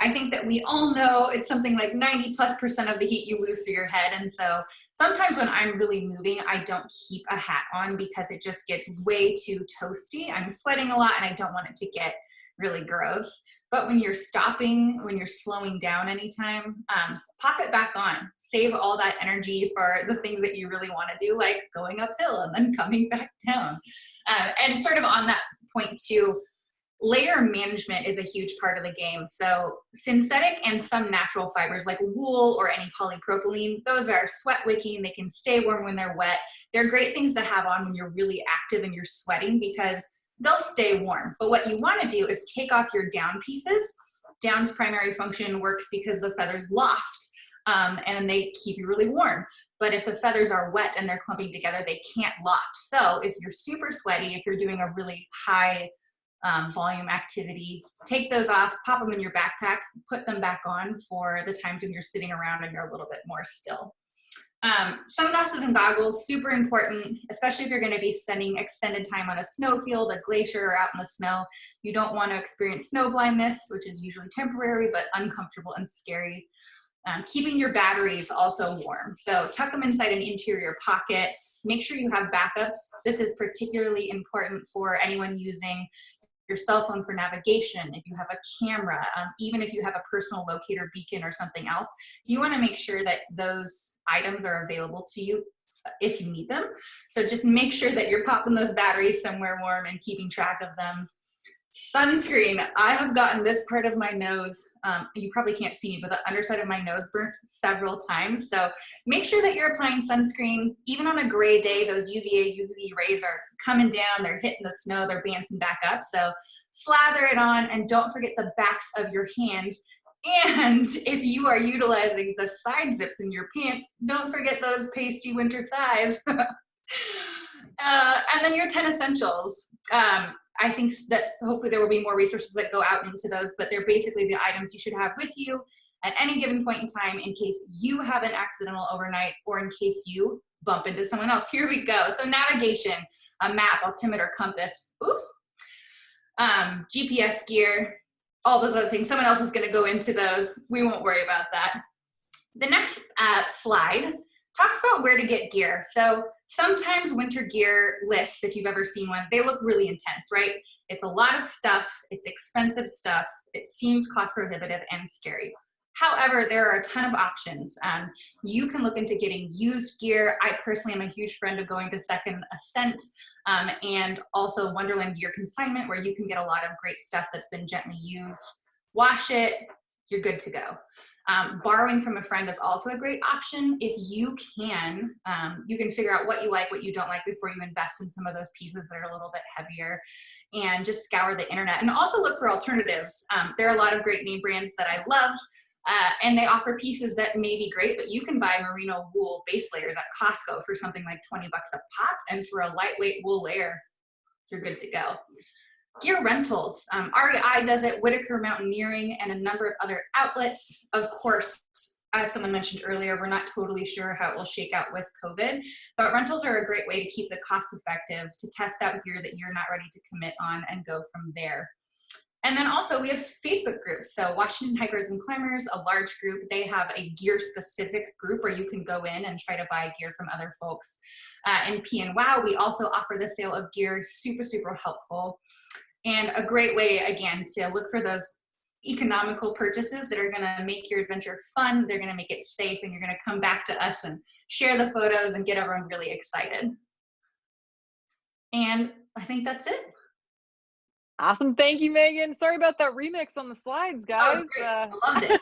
I think that we all know it's something like 90+% of the heat you lose to your head. And so sometimes when I'm really moving, I don't keep a hat on because it just gets way too toasty. I'm sweating a lot and I don't want it to get really gross. But when you're stopping, when you're slowing down anytime, pop it back on. Save all that energy for the things that you really want to do, like going uphill and then coming back down. And sort of on that point too, layer management is a huge part of the game. So synthetic and some natural fibers like wool or any polypropylene, those are sweat wicking. They can stay warm when they're wet. They're great things to have on when you're really active and you're sweating because they'll stay warm. But what you want to do is take off your down pieces. Down's primary function works because the feathers loft and they keep you really warm. But if the feathers are wet and they're clumping together, they can't loft. So if you're super sweaty, if you're doing a really high volume activity, take those off, pop them in your backpack, put them back on for the times when you're sitting around and you're a little bit more still. Sunglasses and goggles, super important, especially if you're going to be spending extended time on a snowfield, a glacier, or out in the snow. You don't want to experience snow blindness, which is usually temporary, but uncomfortable and scary. Keeping your batteries also warm. So tuck them inside an interior pocket. Make sure you have backups. This is particularly important for anyone using your cell phone for navigation, if you have a camera, even if you have a personal locator beacon or something else, you want to make sure that those items are available to you if you need them. So just make sure that you're popping those batteries somewhere warm and keeping track of them. Sunscreen. I have gotten this part of my nose, you probably can't see me, but the underside of my nose burnt several times. So make sure that you're applying sunscreen. Even on a gray day, those UVA, UV rays are coming down, they're hitting the snow, they're bouncing back up. So slather it on and don't forget the backs of your hands. And if you are utilizing the side zips in your pants, don't forget those pasty winter thighs. And then your 10 essentials. I think that hopefully there will be more resources that go out into those, but they're basically the items you should have with you at any given point in time in case you have an accidental overnight or in case you bump into someone else. Here we go. So navigation, a map, altimeter, compass, GPS gear, all those other things. Someone else is going to go into those. We won't worry about that. The next slide talks about where to get gear. So sometimes winter gear lists, if you've ever seen one, they look really intense, right? It's a lot of stuff, it's expensive stuff, it seems cost prohibitive and scary. However, there are a ton of options. You can look into getting used gear. I personally am a huge friend of going to Second Ascent and also Wonderland Gear Consignment, where you can get a lot of great stuff that's been gently used. Wash it, you're good to go. Borrowing from a friend is also a great option. If you can figure out what you like, what you don't like before you invest in some of those pieces that are a little bit heavier, and just scour the internet. And also look for alternatives. There are a lot of great name brands that I love, and they offer pieces that may be great, but you can buy merino wool base layers at Costco for something like 20 bucks a pop, and for a lightweight wool layer, you're good to go. Gear rentals. REI does it, Whitaker Mountaineering, and a number of other outlets. Of course, as someone mentioned earlier, we're not totally sure how it will shake out with COVID, but rentals are a great way to keep the cost effective, to test out gear that you're not ready to commit on and go from there. And then also we have Facebook groups. So Washington Hikers and Climbers, a large group, they have a gear specific group where you can go in and try to buy gear from other folks. In P&WOW, we also offer the sale of gear, super, super helpful. And a great way, again, to look for those economical purchases that are going to make your adventure fun, they're going to make it safe, and you're going to come back to us and share the photos and get everyone really excited. And I think that's it. Awesome. Thank you, Megan. Sorry about that remix on the slides, guys. I loved it.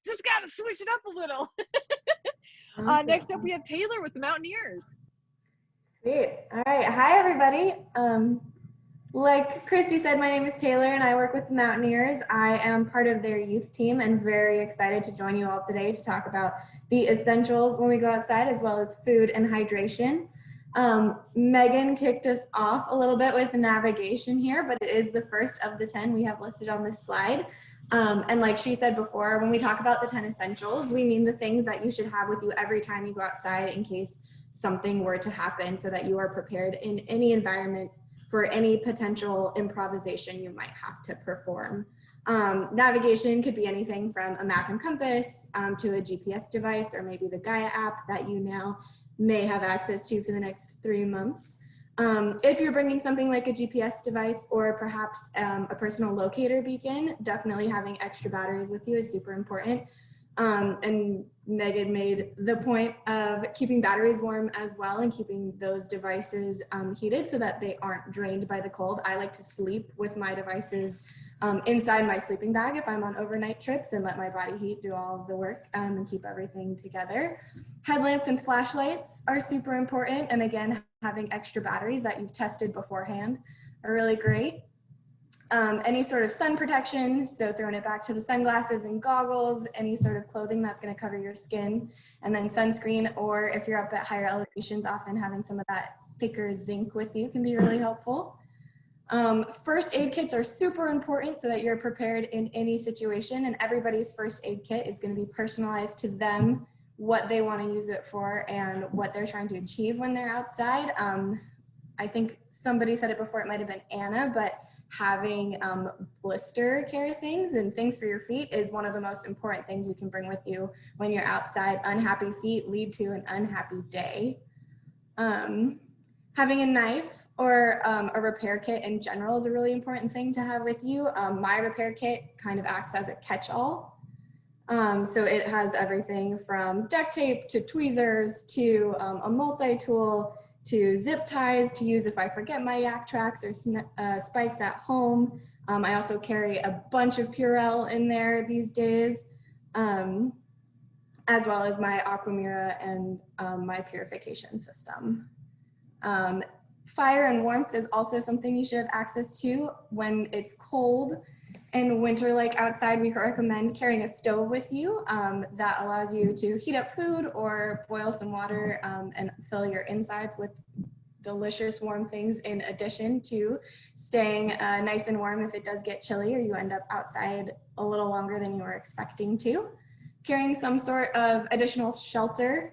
Just got to switch it up a little. Next up, we have Taylor with the Mountaineers. Great. All right. Hi, everybody. Like Christy said, my name is Taylor and I work with the Mountaineers. I am part of their youth team and very excited to join you all today to talk about the essentials when we go outside, as well as food and hydration. Megan kicked us off a little bit with navigation here, but it is the first of the 10 we have listed on this slide. And like she said before, when we talk about the 10 essentials, we mean the things that you should have with you every time you go outside in case something were to happen, so that you are prepared in any environment for any potential improvisation you might have to perform. Navigation could be anything from a map and compass to a GPS device, or maybe the Gaia app that you now may have access to for the next 3 months. If you're bringing something like a GPS device or perhaps a personal locator beacon, definitely having extra batteries with you is super important. And Megan made the point of keeping batteries warm as well, and keeping those devices heated so that they aren't drained by the cold. I like to sleep with my devices inside my sleeping bag if I'm on overnight trips, and let my body heat do all of the work and keep everything together. Headlamps and flashlights are super important, and again, having extra batteries that you've tested beforehand are really great. Any sort of sun protection, so throwing it back to the sunglasses and goggles, any sort of clothing that's going to cover your skin, and then sunscreen, or if you're up at higher elevations, often having some of that thicker zinc with you can be really helpful. First aid kits are super important so that you're prepared in any situation, and everybody's first aid kit is going to be personalized to them, what they want to use it for and what they're trying to achieve when they're outside. I think somebody said it before, it might have been Anna, but having blister care things and things for your feet is one of the most important things you can bring with you when you're outside. Unhappy feet lead to an unhappy day. Having a knife or a repair kit in general is a really important thing to have with you. My repair kit kind of acts as a catch-all. So it has everything from duct tape to tweezers to a multi-tool to zip ties to use if I forget my yak tracks or spikes at home. I also carry a bunch of Purell in there these days, as well as my Aquamira and my purification system. Fire and warmth is also something you should have access to when it's cold. In winter, like outside, we recommend carrying a stove with you that allows you to heat up food or boil some water and fill your insides with delicious warm things, in addition to staying nice and warm if it does get chilly or you end up outside a little longer than you were expecting to. Carrying some sort of additional shelter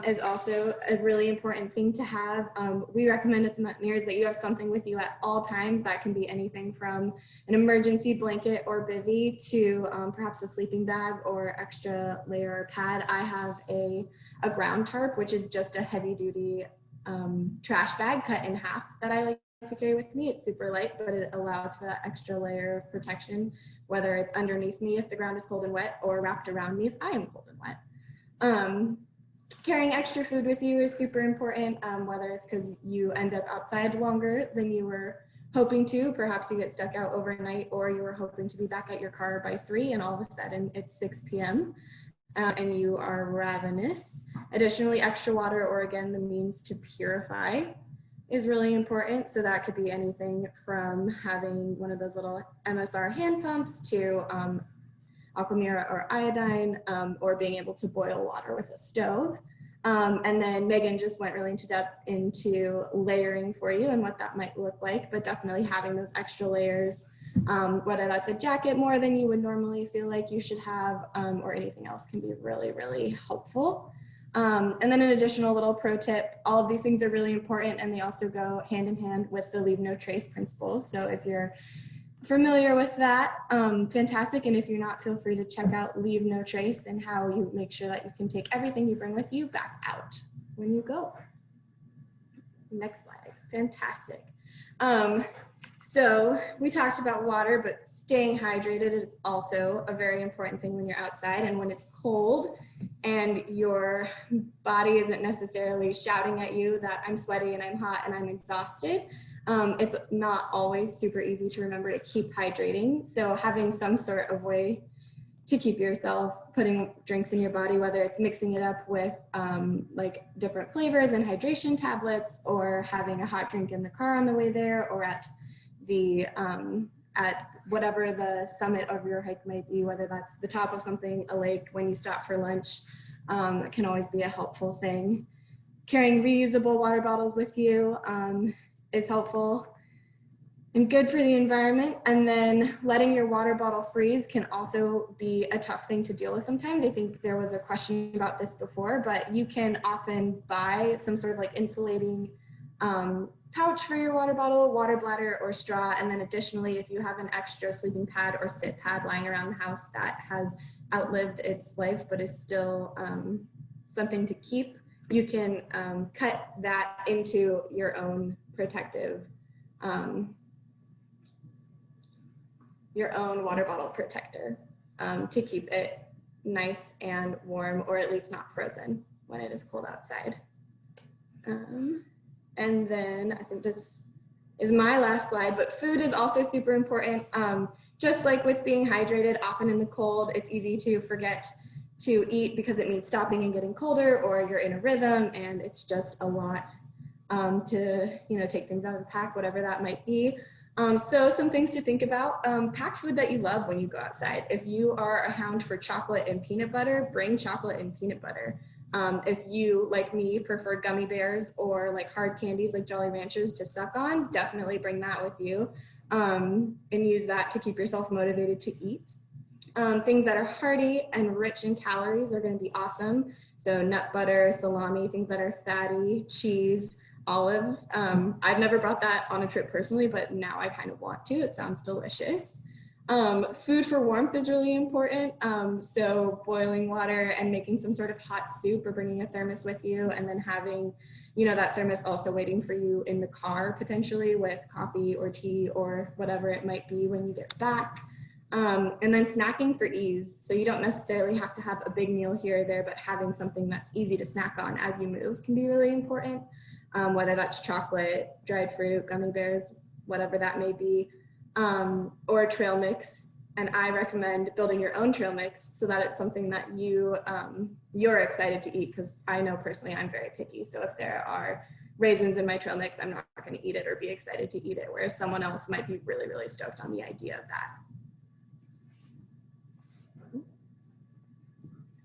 is also a really important thing to have. We recommend at the Mountaineers that you have something with you at all times. That can be anything from an emergency blanket or bivvy to perhaps a sleeping bag or extra layer pad. I have a ground tarp, which is just a heavy duty trash bag cut in half that I like to carry with me. It's super light, but it allows for that extra layer of protection, whether it's underneath me if the ground is cold and wet, or wrapped around me if I am cold and wet. Carrying extra food with you is super important, whether it's because you end up outside longer than you were hoping to. Perhaps you get stuck out overnight, or you were hoping to be back at your car by 3 and all of a sudden it's 6 p.m. And you are ravenous. Additionally, extra water, or again, the means to purify, is really important. So that could be anything from having one of those little MSR hand pumps to Aquamira or iodine, or being able to boil water with a stove. And then Megan just went really into depth into layering for you and what that might look like, but definitely having those extra layers, whether that's a jacket more than you would normally feel like you should have, or anything else, can be really, really helpful. And then an additional little pro tip, all of these things are really important, and they also go hand in hand with the leave no trace principles. So if you're familiar with that, fantastic. And if you're not, feel free to check out Leave No Trace and how you make sure that you can take everything you bring with you back out when you go. Next slide. Fantastic. So we talked about water, but staying hydrated is also a very important thing when you're outside and when it's cold and your body isn't necessarily shouting at you that I'm sweaty and I'm hot and I'm exhausted. It's not always super easy to remember to keep hydrating. So having some sort of way to keep yourself putting drinks in your body, whether it's mixing it up with like different flavors and hydration tablets, or having a hot drink in the car on the way there, or at the at whatever the summit of your hike might be, whether that's the top of something, a lake, when you stop for lunch, can always be a helpful thing. Carrying reusable water bottles with you is helpful and good for the environment. And then letting your water bottle freeze can also be a tough thing to deal with sometimes. I think there was a question about this before, but you can often buy some sort of like insulating pouch for your water bottle, water bladder, or straw. And then additionally, if you have an extra sleeping pad or sit pad lying around the house that has outlived its life but is still something to keep, you can cut that into your own protective your own water bottle protector to keep it nice and warm, or at least not frozen when it is cold outside. And then I think this is my last slide, but food is also super important. Just like with being hydrated, often in the cold, it's easy to forget to eat because it means stopping and getting colder, or you're in a rhythm and it's just a lot to take things out of the pack, whatever that might be. So some things to think about, pack food that you love when you go outside. If you are a hound for chocolate and peanut butter, bring chocolate and peanut butter. If you, like me, prefer gummy bears or like hard candies like Jolly Ranchers to suck on, definitely bring that with you and use that to keep yourself motivated to eat. Things that are hearty and rich in calories are going to be awesome. So nut butter, salami, things that are fatty, cheese, olives. I've never brought that on a trip personally, but now I kind of want to. It sounds delicious. Food for warmth is really important. So boiling water and making some sort of hot soup, or bringing a thermos with you, and then having, that thermos also waiting for you in the car, potentially with coffee or tea or whatever it might be when you get back. And then snacking for ease. So you don't necessarily have to have a big meal here or there, but having something that's easy to snack on as you move can be really important. Whether that's chocolate, dried fruit, gummy bears, whatever that may be, or a trail mix. And I recommend building your own trail mix so that it's something that you're excited to eat, because I know personally I'm very picky. So if there are raisins in my trail mix, I'm not going to eat it or be excited to eat it, whereas someone else might be really, really stoked on the idea of that.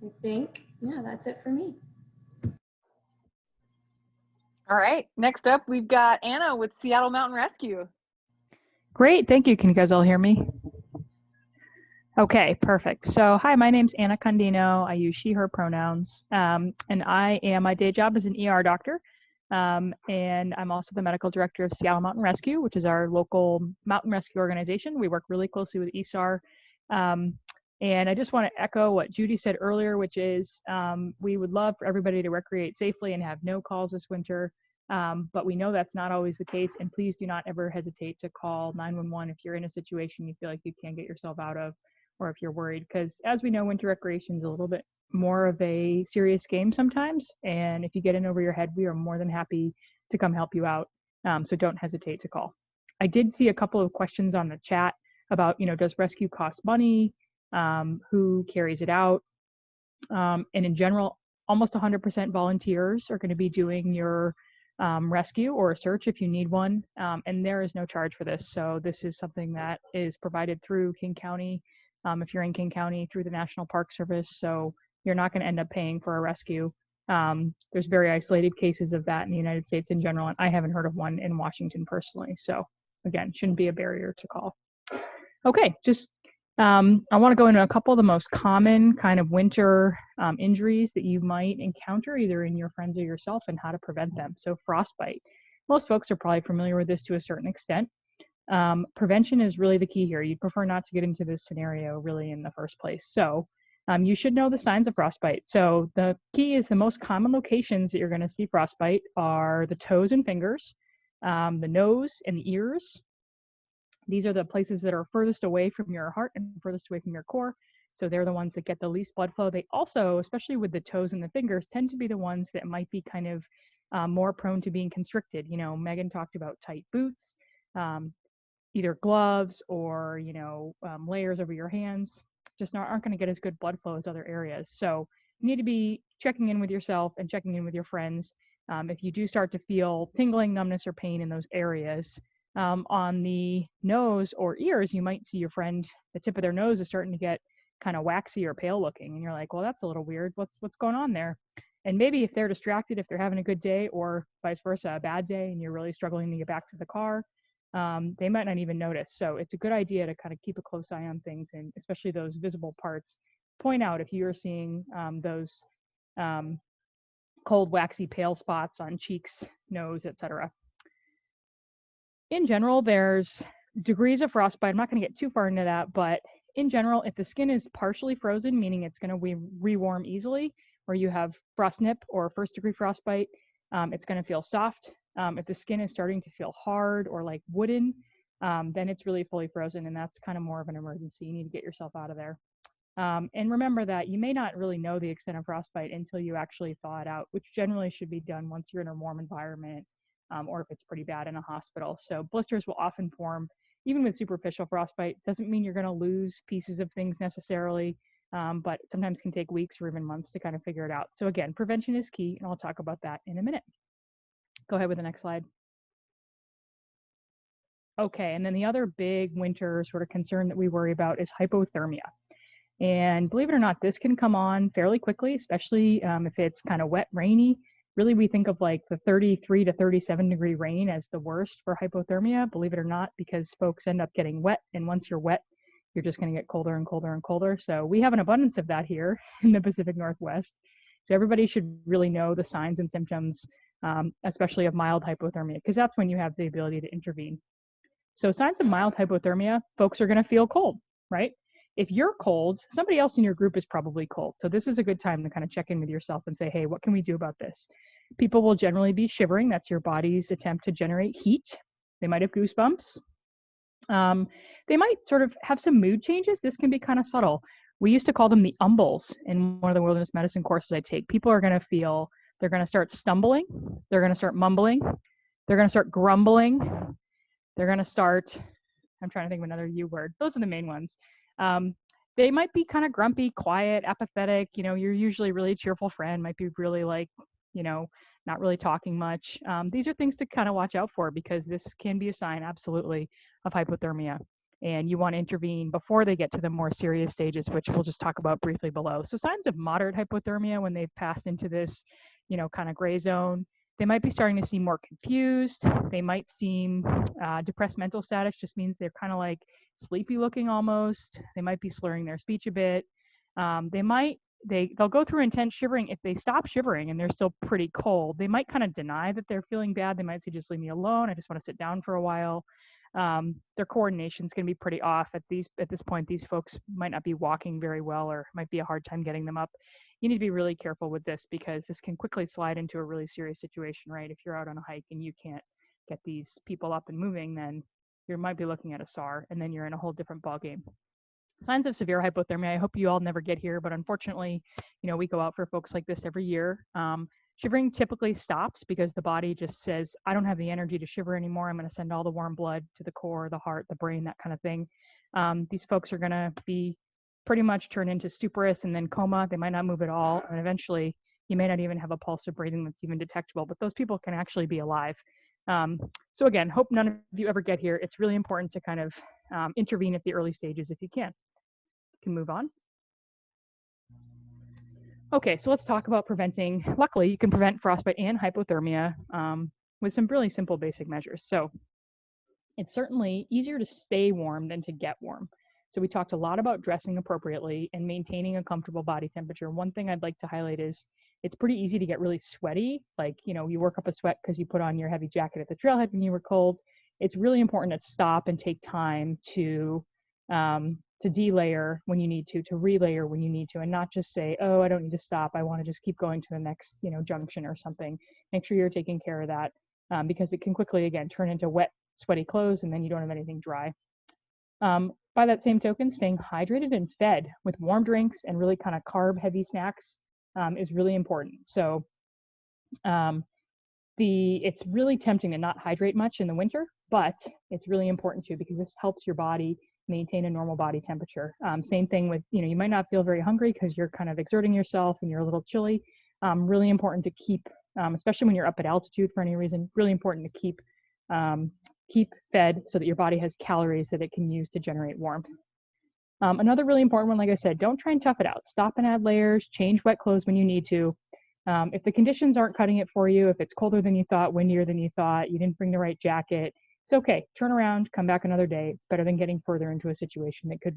I think, yeah, that's it for me. All right, next up, we've got Anna with Seattle Mountain Rescue. Great, thank you. Can you guys all hear me? Okay, perfect. So, hi, my name's Anna Condino. I use she, her pronouns, and my day job is an ER doctor, and I'm also the medical director of Seattle Mountain Rescue, which is our local mountain rescue organization. We work really closely with ESAR, and I just want to echo what Judy said earlier, which is we would love for everybody to recreate safely and have no calls this winter. But we know that's not always the case, and please do not ever hesitate to call 911 if you're in a situation you feel like you can't get yourself out of, or if you're worried, because as we know, winter recreation is a little bit more of a serious game sometimes, and if you get in over your head, we are more than happy to come help you out, so don't hesitate to call. I did see a couple of questions on the chat about, does rescue cost money, who carries it out, and in general, almost 100% volunteers are going to be doing your rescue or a search if you need one, and there is no charge for this. So this is something that is provided through King County, if you're in King County, through the National Park Service, so you're not going to end up paying for a rescue. There's very isolated cases of that in the United States in general, and I haven't heard of one in Washington personally, so again, shouldn't be a barrier to call. Okay, I want to go into a couple of the most common kind of winter injuries that you might encounter either in your friends or yourself, and how to prevent them. So frostbite. Most folks are probably familiar with this to a certain extent. Prevention is really the key here. You'd prefer not to get into this scenario really in the first place. So you should know the signs of frostbite. So the key is the most common locations that you're going to see frostbite are the toes and fingers, the nose and the ears. These are the places that are furthest away from your heart and furthest away from your core. So they're the ones that get the least blood flow. They also, especially with the toes and the fingers, tend to be the ones that might be kind of more prone to being constricted. Megan talked about tight boots, either gloves or, layers over your hands. just aren't going to get as good blood flow as other areas. So you need to be checking in with yourself and checking in with your friends. If you do start to feel tingling, numbness, or pain in those areas, on the nose or ears, you might see your friend, the tip of their nose is starting to get kind of waxy or pale looking. And you're like, well, that's a little weird. What's going on there? And maybe if they're distracted, if they're having a good day, or vice versa, a bad day, and you're really struggling to get back to the car, they might not even notice. So it's a good idea to kind of keep a close eye on things, and especially those visible parts. Point out if you're seeing those cold, waxy, pale spots on cheeks, nose, etc. In general, there's degrees of frostbite. I'm not going to get too far into that, but in general, if the skin is partially frozen, meaning it's going to rewarm easily, or you have frost nip or first degree frostbite, it's going to feel soft. If the skin is starting to feel hard or like wooden, then it's really fully frozen, and that's kind of more of an emergency. You need to get yourself out of there. And remember that you may not really know the extent of frostbite until you actually thaw it out, which generally should be done once you're in a warm environment, or if it's pretty bad in a hospital. So blisters will often form even with superficial frostbite. Doesn't mean you're going to lose pieces of things necessarily, but sometimes can take weeks or even months to kind of figure it out. So again, prevention is key, and I'll talk about that in a minute. Go ahead with the next slide. Okay, and then the other big winter sort of concern that we worry about is hypothermia. And believe it or not, this can come on fairly quickly, especially if it's kind of wet, rainy. Really, we think of like the 33 to 37 degree rain as the worst for hypothermia, believe it or not, because folks end up getting wet. And once you're wet, you're just going to get colder and colder and colder. So we have an abundance of that here in the Pacific Northwest. So everybody should really know the signs and symptoms, especially of mild hypothermia, because that's when you have the ability to intervene. So signs of mild hypothermia, folks are going to feel cold, right? If you're cold, somebody else in your group is probably cold. So this is a good time to kind of check in with yourself and say, hey, what can we do about this? People will generally be shivering. That's your body's attempt to generate heat. They might have goosebumps. They might sort of have some mood changes. This can be kind of subtle. We used to call them the umbles in one of the wilderness medicine courses I take. People are going to feel, they're going to start stumbling. They're going to start mumbling. They're going to start grumbling. They're going to start, I'm trying to think of another U word. Those are the main ones. They might be kind of grumpy, quiet, apathetic. You know, you're usually a really cheerful friend, might be really like, you know, not really talking much. These are things to kind of watch out for, because this can be a sign, absolutely, of hypothermia. And you want to intervene before they get to the more serious stages, which we'll just talk about briefly below. So signs of moderate hypothermia, when they've passed into this, you know, kind of gray zone, they might be starting to seem more confused. They might seem depressed mental status, just means they're kind of like sleepy looking almost. They might be slurring their speech a bit. They'll go through intense shivering. If they stop shivering and they're still pretty cold, they might kind of deny that they're feeling bad. They might say, just leave me alone. I just want to sit down for a while. Their coordination is going to be pretty off at this point. These folks might not be walking very well, or might be a hard time getting them up. You need to be really careful with this, because this can quickly slide into a really serious situation, right? If you're out on a hike and you can't get these people up and moving, then you might be looking at a SAR, and then you're in a whole different ballgame. Signs of severe hypothermia, I hope you all never get here, but unfortunately, you know, we go out for folks like this every year. Shivering typically stops because the body just says, I don't have the energy to shiver anymore. I'm going to send all the warm blood to the core, the heart, the brain, that kind of thing. These folks are going to be pretty much turn into stuporous and then coma. They might not move at all. And eventually, you may not even have a pulse of breathing that's even detectable, but those people can actually be alive. So again, hope none of you ever get here. It's really important to kind of intervene at the early stages if you can. You can move on. Okay, so let's talk about preventing. Luckily, you can prevent frostbite and hypothermia with some really simple basic measures. So it's certainly easier to stay warm than to get warm. So we talked a lot about dressing appropriately and maintaining a comfortable body temperature. One thing I'd like to highlight is it's pretty easy to get really sweaty. Like, you know, you work up a sweat because you put on your heavy jacket at the trailhead when you were cold. It's really important to stop and take time to delayer when you need to relayer when you need to, and not just say, oh, I don't need to stop. I want to just keep going to the next, you know, junction or something. Make sure you're taking care of that because it can quickly, again, turn into wet, sweaty clothes, and then you don't have anything dry. By that same token, staying hydrated and fed with warm drinks and really kind of carb-heavy snacks is really important. So it's really tempting to not hydrate much in the winter, but it's really important too, because this helps your body maintain a normal body temperature. Same thing with, you might not feel very hungry because you're kind of exerting yourself and you're a little chilly. Really important to keep, especially when you're up at altitude for any reason, really important to keep fed so that your body has calories that it can use to generate warmth. Another really important one, like I said, don't try and tough it out. Stop and add layers, change wet clothes when you need to. If the conditions aren't cutting it for you, if it's colder than you thought, windier than you thought, you didn't bring the right jacket, it's okay. Turn around, come back another day. It's better than getting further into a situation that could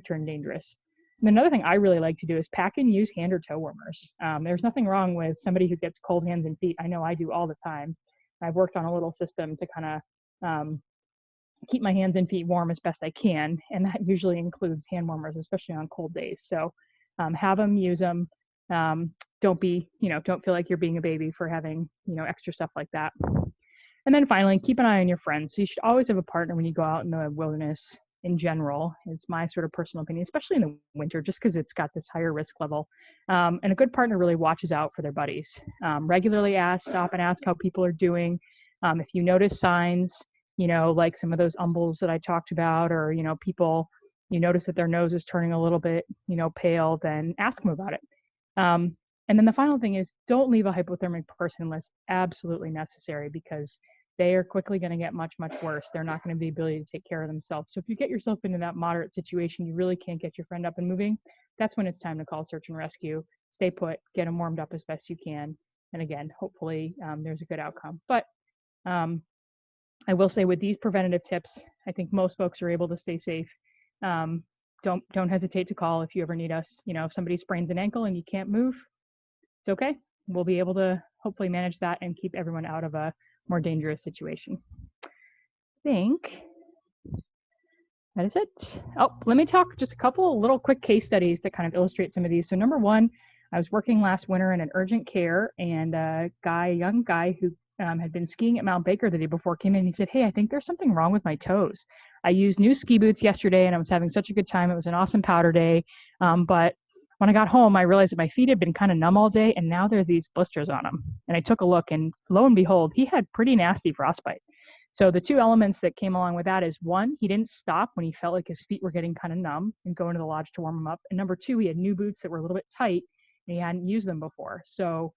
turn dangerous. And another thing I really like to do is pack and use hand or toe warmers. There's nothing wrong with somebody who gets cold hands and feet. I know I do all the time. I've worked on a little system to kind of keep my hands and feet warm as best I can, and that usually includes hand warmers, especially on cold days. So have them, use them. Don't feel like you're being a baby for having, extra stuff like that. And then finally, keep an eye on your friends. So you should always have a partner when you go out in the wilderness in general. It's my sort of personal opinion, especially in the winter, just because it's got this higher risk level. And a good partner really watches out for their buddies. Regularly stop and ask how people are doing. If you notice signs, like some of those umbles that I talked about, or, people, you notice that their nose is turning a little bit, pale, then ask them about it. And then the final thing is, don't leave a hypothermic person unless absolutely necessary, because they are quickly going to get much, much worse. They're not going to have the ability to take care of themselves. So if you get yourself into that moderate situation, you really can't get your friend up and moving, that's when it's time to call search and rescue. Stay put, get them warmed up as best you can. And again, hopefully there's a good outcome. But I will say with these preventative tips, I think most folks are able to stay safe. Don't hesitate to call if you ever need us. If somebody sprains an ankle and you can't move, it's okay. We'll be able to hopefully manage that and keep everyone out of a more dangerous situation. I think that is it. Oh, let me talk just a couple little quick case studies that kind of illustrate some of these. So number one, I was working last winter in an urgent care, and a young guy who had been skiing at Mount Baker the day before came in and he said, "Hey, I think there's something wrong with my toes. I used new ski boots yesterday and I was having such a good time. It was an awesome powder day. But when I got home, I realized that my feet had been kind of numb all day and now there are these blisters on them." And I took a look, and lo and behold, he had pretty nasty frostbite. So the two elements that came along with that is, one, he didn't stop when he felt like his feet were getting kind of numb and go into the lodge to warm them up. And number two, he had new boots that were a little bit tight and he hadn't used them before. So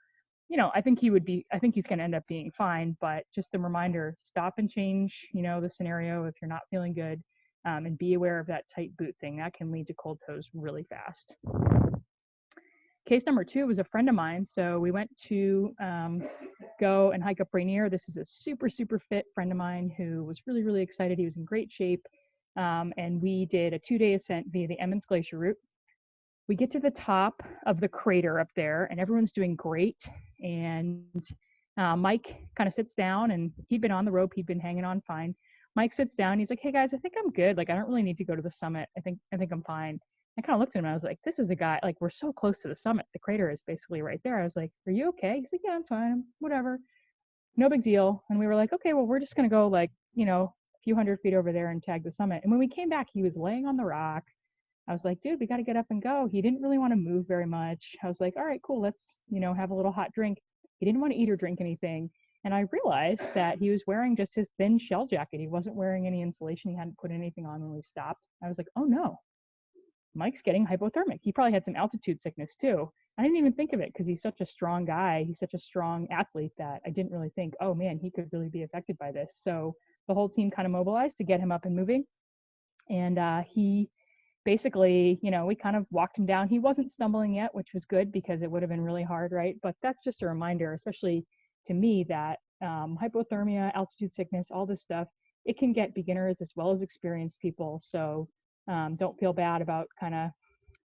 I think he's going to end up being fine, but just a reminder, stop and change, the scenario if you're not feeling good, and be aware of that tight boot thing. That can lead to cold toes really fast. Case number two was a friend of mine. So we went to go and hike up Rainier. This is a super, super fit friend of mine who was really, really excited. He was in great shape. And we did a 2-day ascent via the Emmons Glacier route. We get to the top of the crater up there and everyone's doing great. And Mike kind of sits down, and he'd been on the rope. He'd been hanging on fine. Mike sits down. He's like, "Hey guys, I think I'm good. Like, I don't really need to go to the summit. I think I'm fine." I kind of looked at him and I was like, this is a guy, like, we're so close to the summit. The crater is basically right there. I was like, "Are you okay?" He's like, "Yeah, I'm fine. Whatever. No big deal." And we were like, okay, well, we're just going to go like, a few hundred feet over there and tag the summit. And when we came back, he was laying on the rock. I was like, "Dude, we got to get up and go." He didn't really want to move very much. I was like, "All right, cool. Let's, have a little hot drink." He didn't want to eat or drink anything. And I realized that he was wearing just his thin shell jacket. He wasn't wearing any insulation. He hadn't put anything on when we stopped. I was like, "Oh no, Mike's getting hypothermic." He probably had some altitude sickness too. I didn't even think of it because he's such a strong guy. He's such a strong athlete that I didn't really think, oh man, he could really be affected by this. So the whole team kind of mobilized to get him up and moving. And he basically, we kind of walked him down. He wasn't stumbling yet, which was good because it would have been really hard, right? But that's just a reminder, especially to me, that hypothermia, altitude sickness, all this stuff, it can get beginners as well as experienced people. So don't feel bad about kind of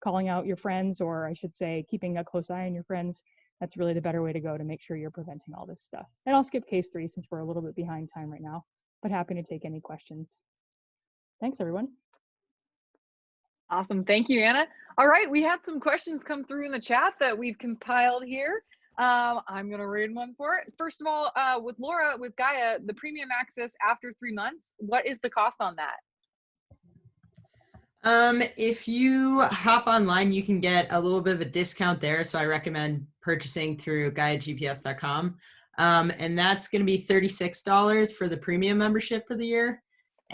calling out your friends, or I should say, keeping a close eye on your friends. That's really the better way to go to make sure you're preventing all this stuff. And I'll skip case 3 since we're a little bit behind time right now, but happy to take any questions. Thanks, everyone. Awesome. Thank you, Anna. All right. We had some questions come through in the chat that we've compiled here. I'm going to read one for it. First of all, with Laura, with Gaia, the premium access after 3 months, what is the cost on that? If you hop online, you can get a little bit of a discount there. So I recommend purchasing through GaiaGPS.com. And that's going to be $36 for the premium membership for the year.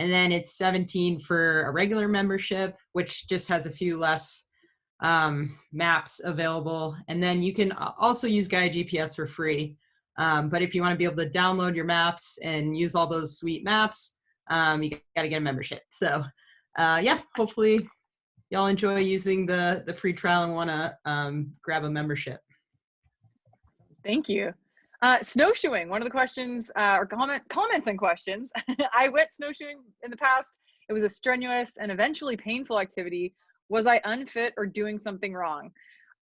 And then it's $17 for a regular membership, which just has a few less maps available. And then you can also use Gaia GPS for free. But if you want to be able to download your maps and use all those sweet maps, you got to get a membership. So yeah, hopefully y'all enjoy using the free trial and want to grab a membership. Thank you. Snowshoeing, one of the questions or comments and questions. I went snowshoeing in the past. It was a strenuous and eventually painful activity. Was I unfit or doing something wrong?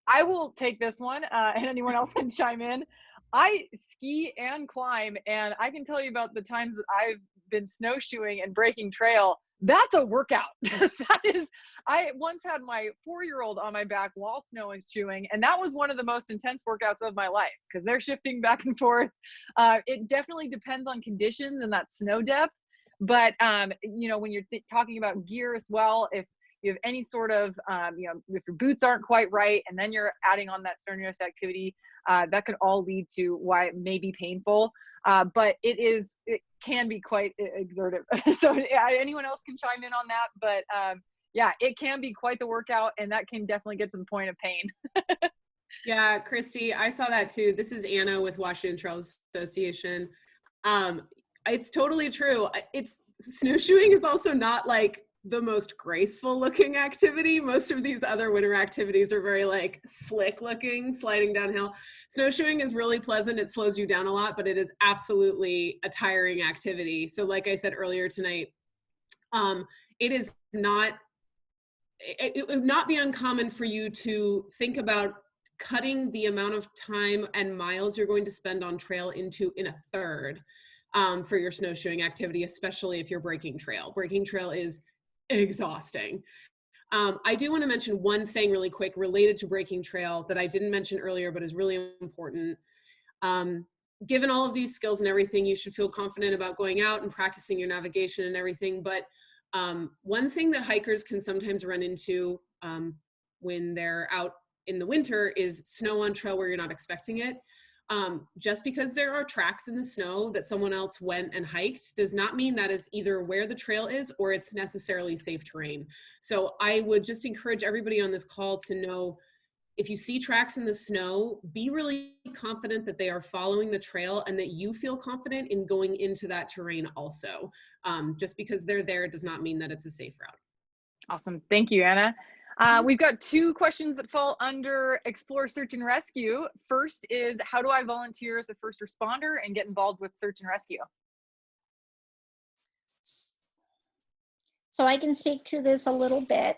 I will take this one, and anyone else can chime in. I ski and climb, and I can tell you about the times that I've been snowshoeing and breaking trail. That's a workout. That is, I once had my 4-year-old on my back while snowshoeing, and that was one of the most intense workouts of my life because they're shifting back and forth. It definitely depends on conditions and that snow depth. But, you know, when you're talking about gear as well, if you have any sort of, you know, if your boots aren't quite right, and then you're adding on that strenuous activity, that could all lead to why it may be painful. But it can be quite exertive. So anyone else can chime in on that. But yeah, it can be quite the workout, and that can definitely get to the point of pain. Yeah, Christy, I saw that too. This is Anna with Washington Trails Association. It's totally true. Snowshoeing is also not like the most graceful looking activity. Most of these other winter activities are very like slick looking, sliding downhill. Snowshoeing is really pleasant. It slows you down a lot, but it is absolutely a tiring activity. So like I said earlier tonight, it would not be uncommon for you to think about cutting the amount of time and miles you're going to spend on trail in a third for your snowshoeing activity, especially if you're breaking trail. Breaking trail is exhausting. I do want to mention one thing really quick related to breaking trail that I didn't mention earlier, but is really important. Given all of these skills and everything, you should feel confident about going out and practicing your navigation and everything. But one thing that hikers can sometimes run into when they're out in the winter is snow on trail where you're not expecting it. Just because there are tracks in the snow that someone else went and hiked does not mean that is either where the trail is or it's necessarily safe terrain. So I would just encourage everybody on this call to know, if you see tracks in the snow, be really confident that they are following the trail and that you feel confident in going into that terrain also. Just because they're there does not mean that it's a safe route. Awesome. Thank you, Anna. We've got 2 questions that fall under Explore Search and Rescue. First is, how do I volunteer as a first responder and get involved with search and rescue? So I can speak to this a little bit.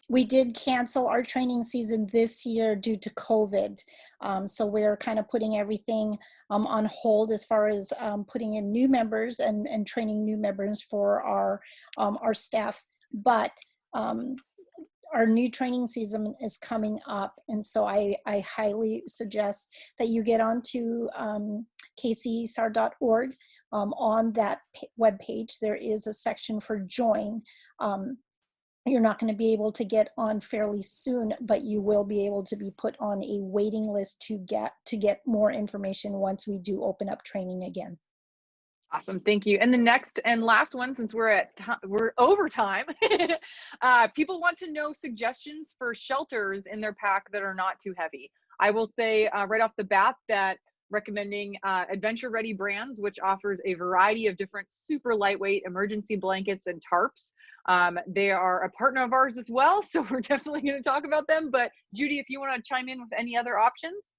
We did cancel our training season this year due to COVID. So we're kind of putting everything on hold as far as putting in new members and training new members for our staff. But our new training season is coming up, and so I highly suggest that you get onto kcsar.org. On that webpage, there is a section for join. You're not going to be able to get on fairly soon, but you will be able to be put on a waiting list to get more information once we do open up training again. Awesome, thank you. And the next and last one, since we're over time, people want to know suggestions for shelters in their pack that are not too heavy. I will say right off the bat that recommending Adventure Ready Brands, which offers a variety of different super lightweight emergency blankets and tarps. They are a partner of ours as well, so we're definitely going to talk about them. But Judy, if you want to chime in with any other options.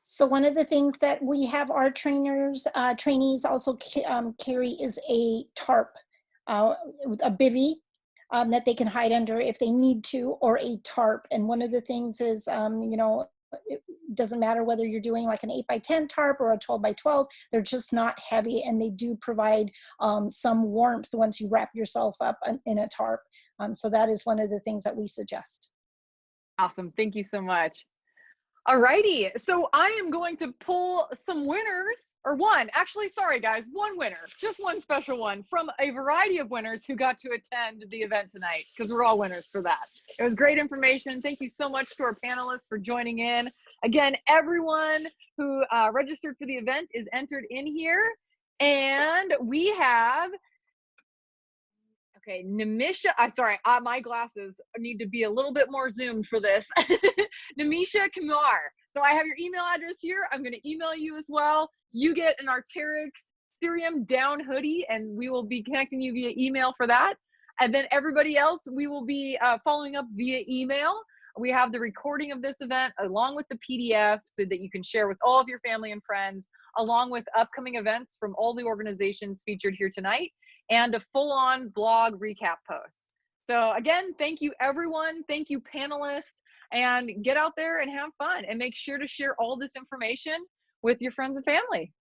So one of the things that we have our trainees also carry is a tarp, a bivvy that they can hide under if they need to, or a tarp. And one of the things is, you know, it doesn't matter whether you're doing like an 8x10 tarp or a 12x12, they're just not heavy, and they do provide some warmth once you wrap yourself up in a tarp. So that is one of the things that we suggest. Awesome, thank you so much. Alrighty, so I am going to pull some winners, or one winner, just one special one from a variety of winners who got to attend the event tonight, because we're all winners for that. It was great information. Thank you so much to our panelists for joining in. Again, everyone who registered for the event is entered in here. And we have, okay, Nimisha, sorry, my glasses need to be a little bit more zoomed for this. Nimisha Kumar. So I have your email address here. I'm going to email you as well. You get an Arc'teryx Cerium down hoodie, and we will be connecting you via email for that. And then everybody else, we will be following up via email. We have the recording of this event along with the PDF so that you can share with all of your family and friends, along with upcoming events from all the organizations featured here tonight, and a full-on blog recap post. So again, thank you everyone. Thank you panelists, and get out there and have fun, and make sure to share all this information with your friends and family.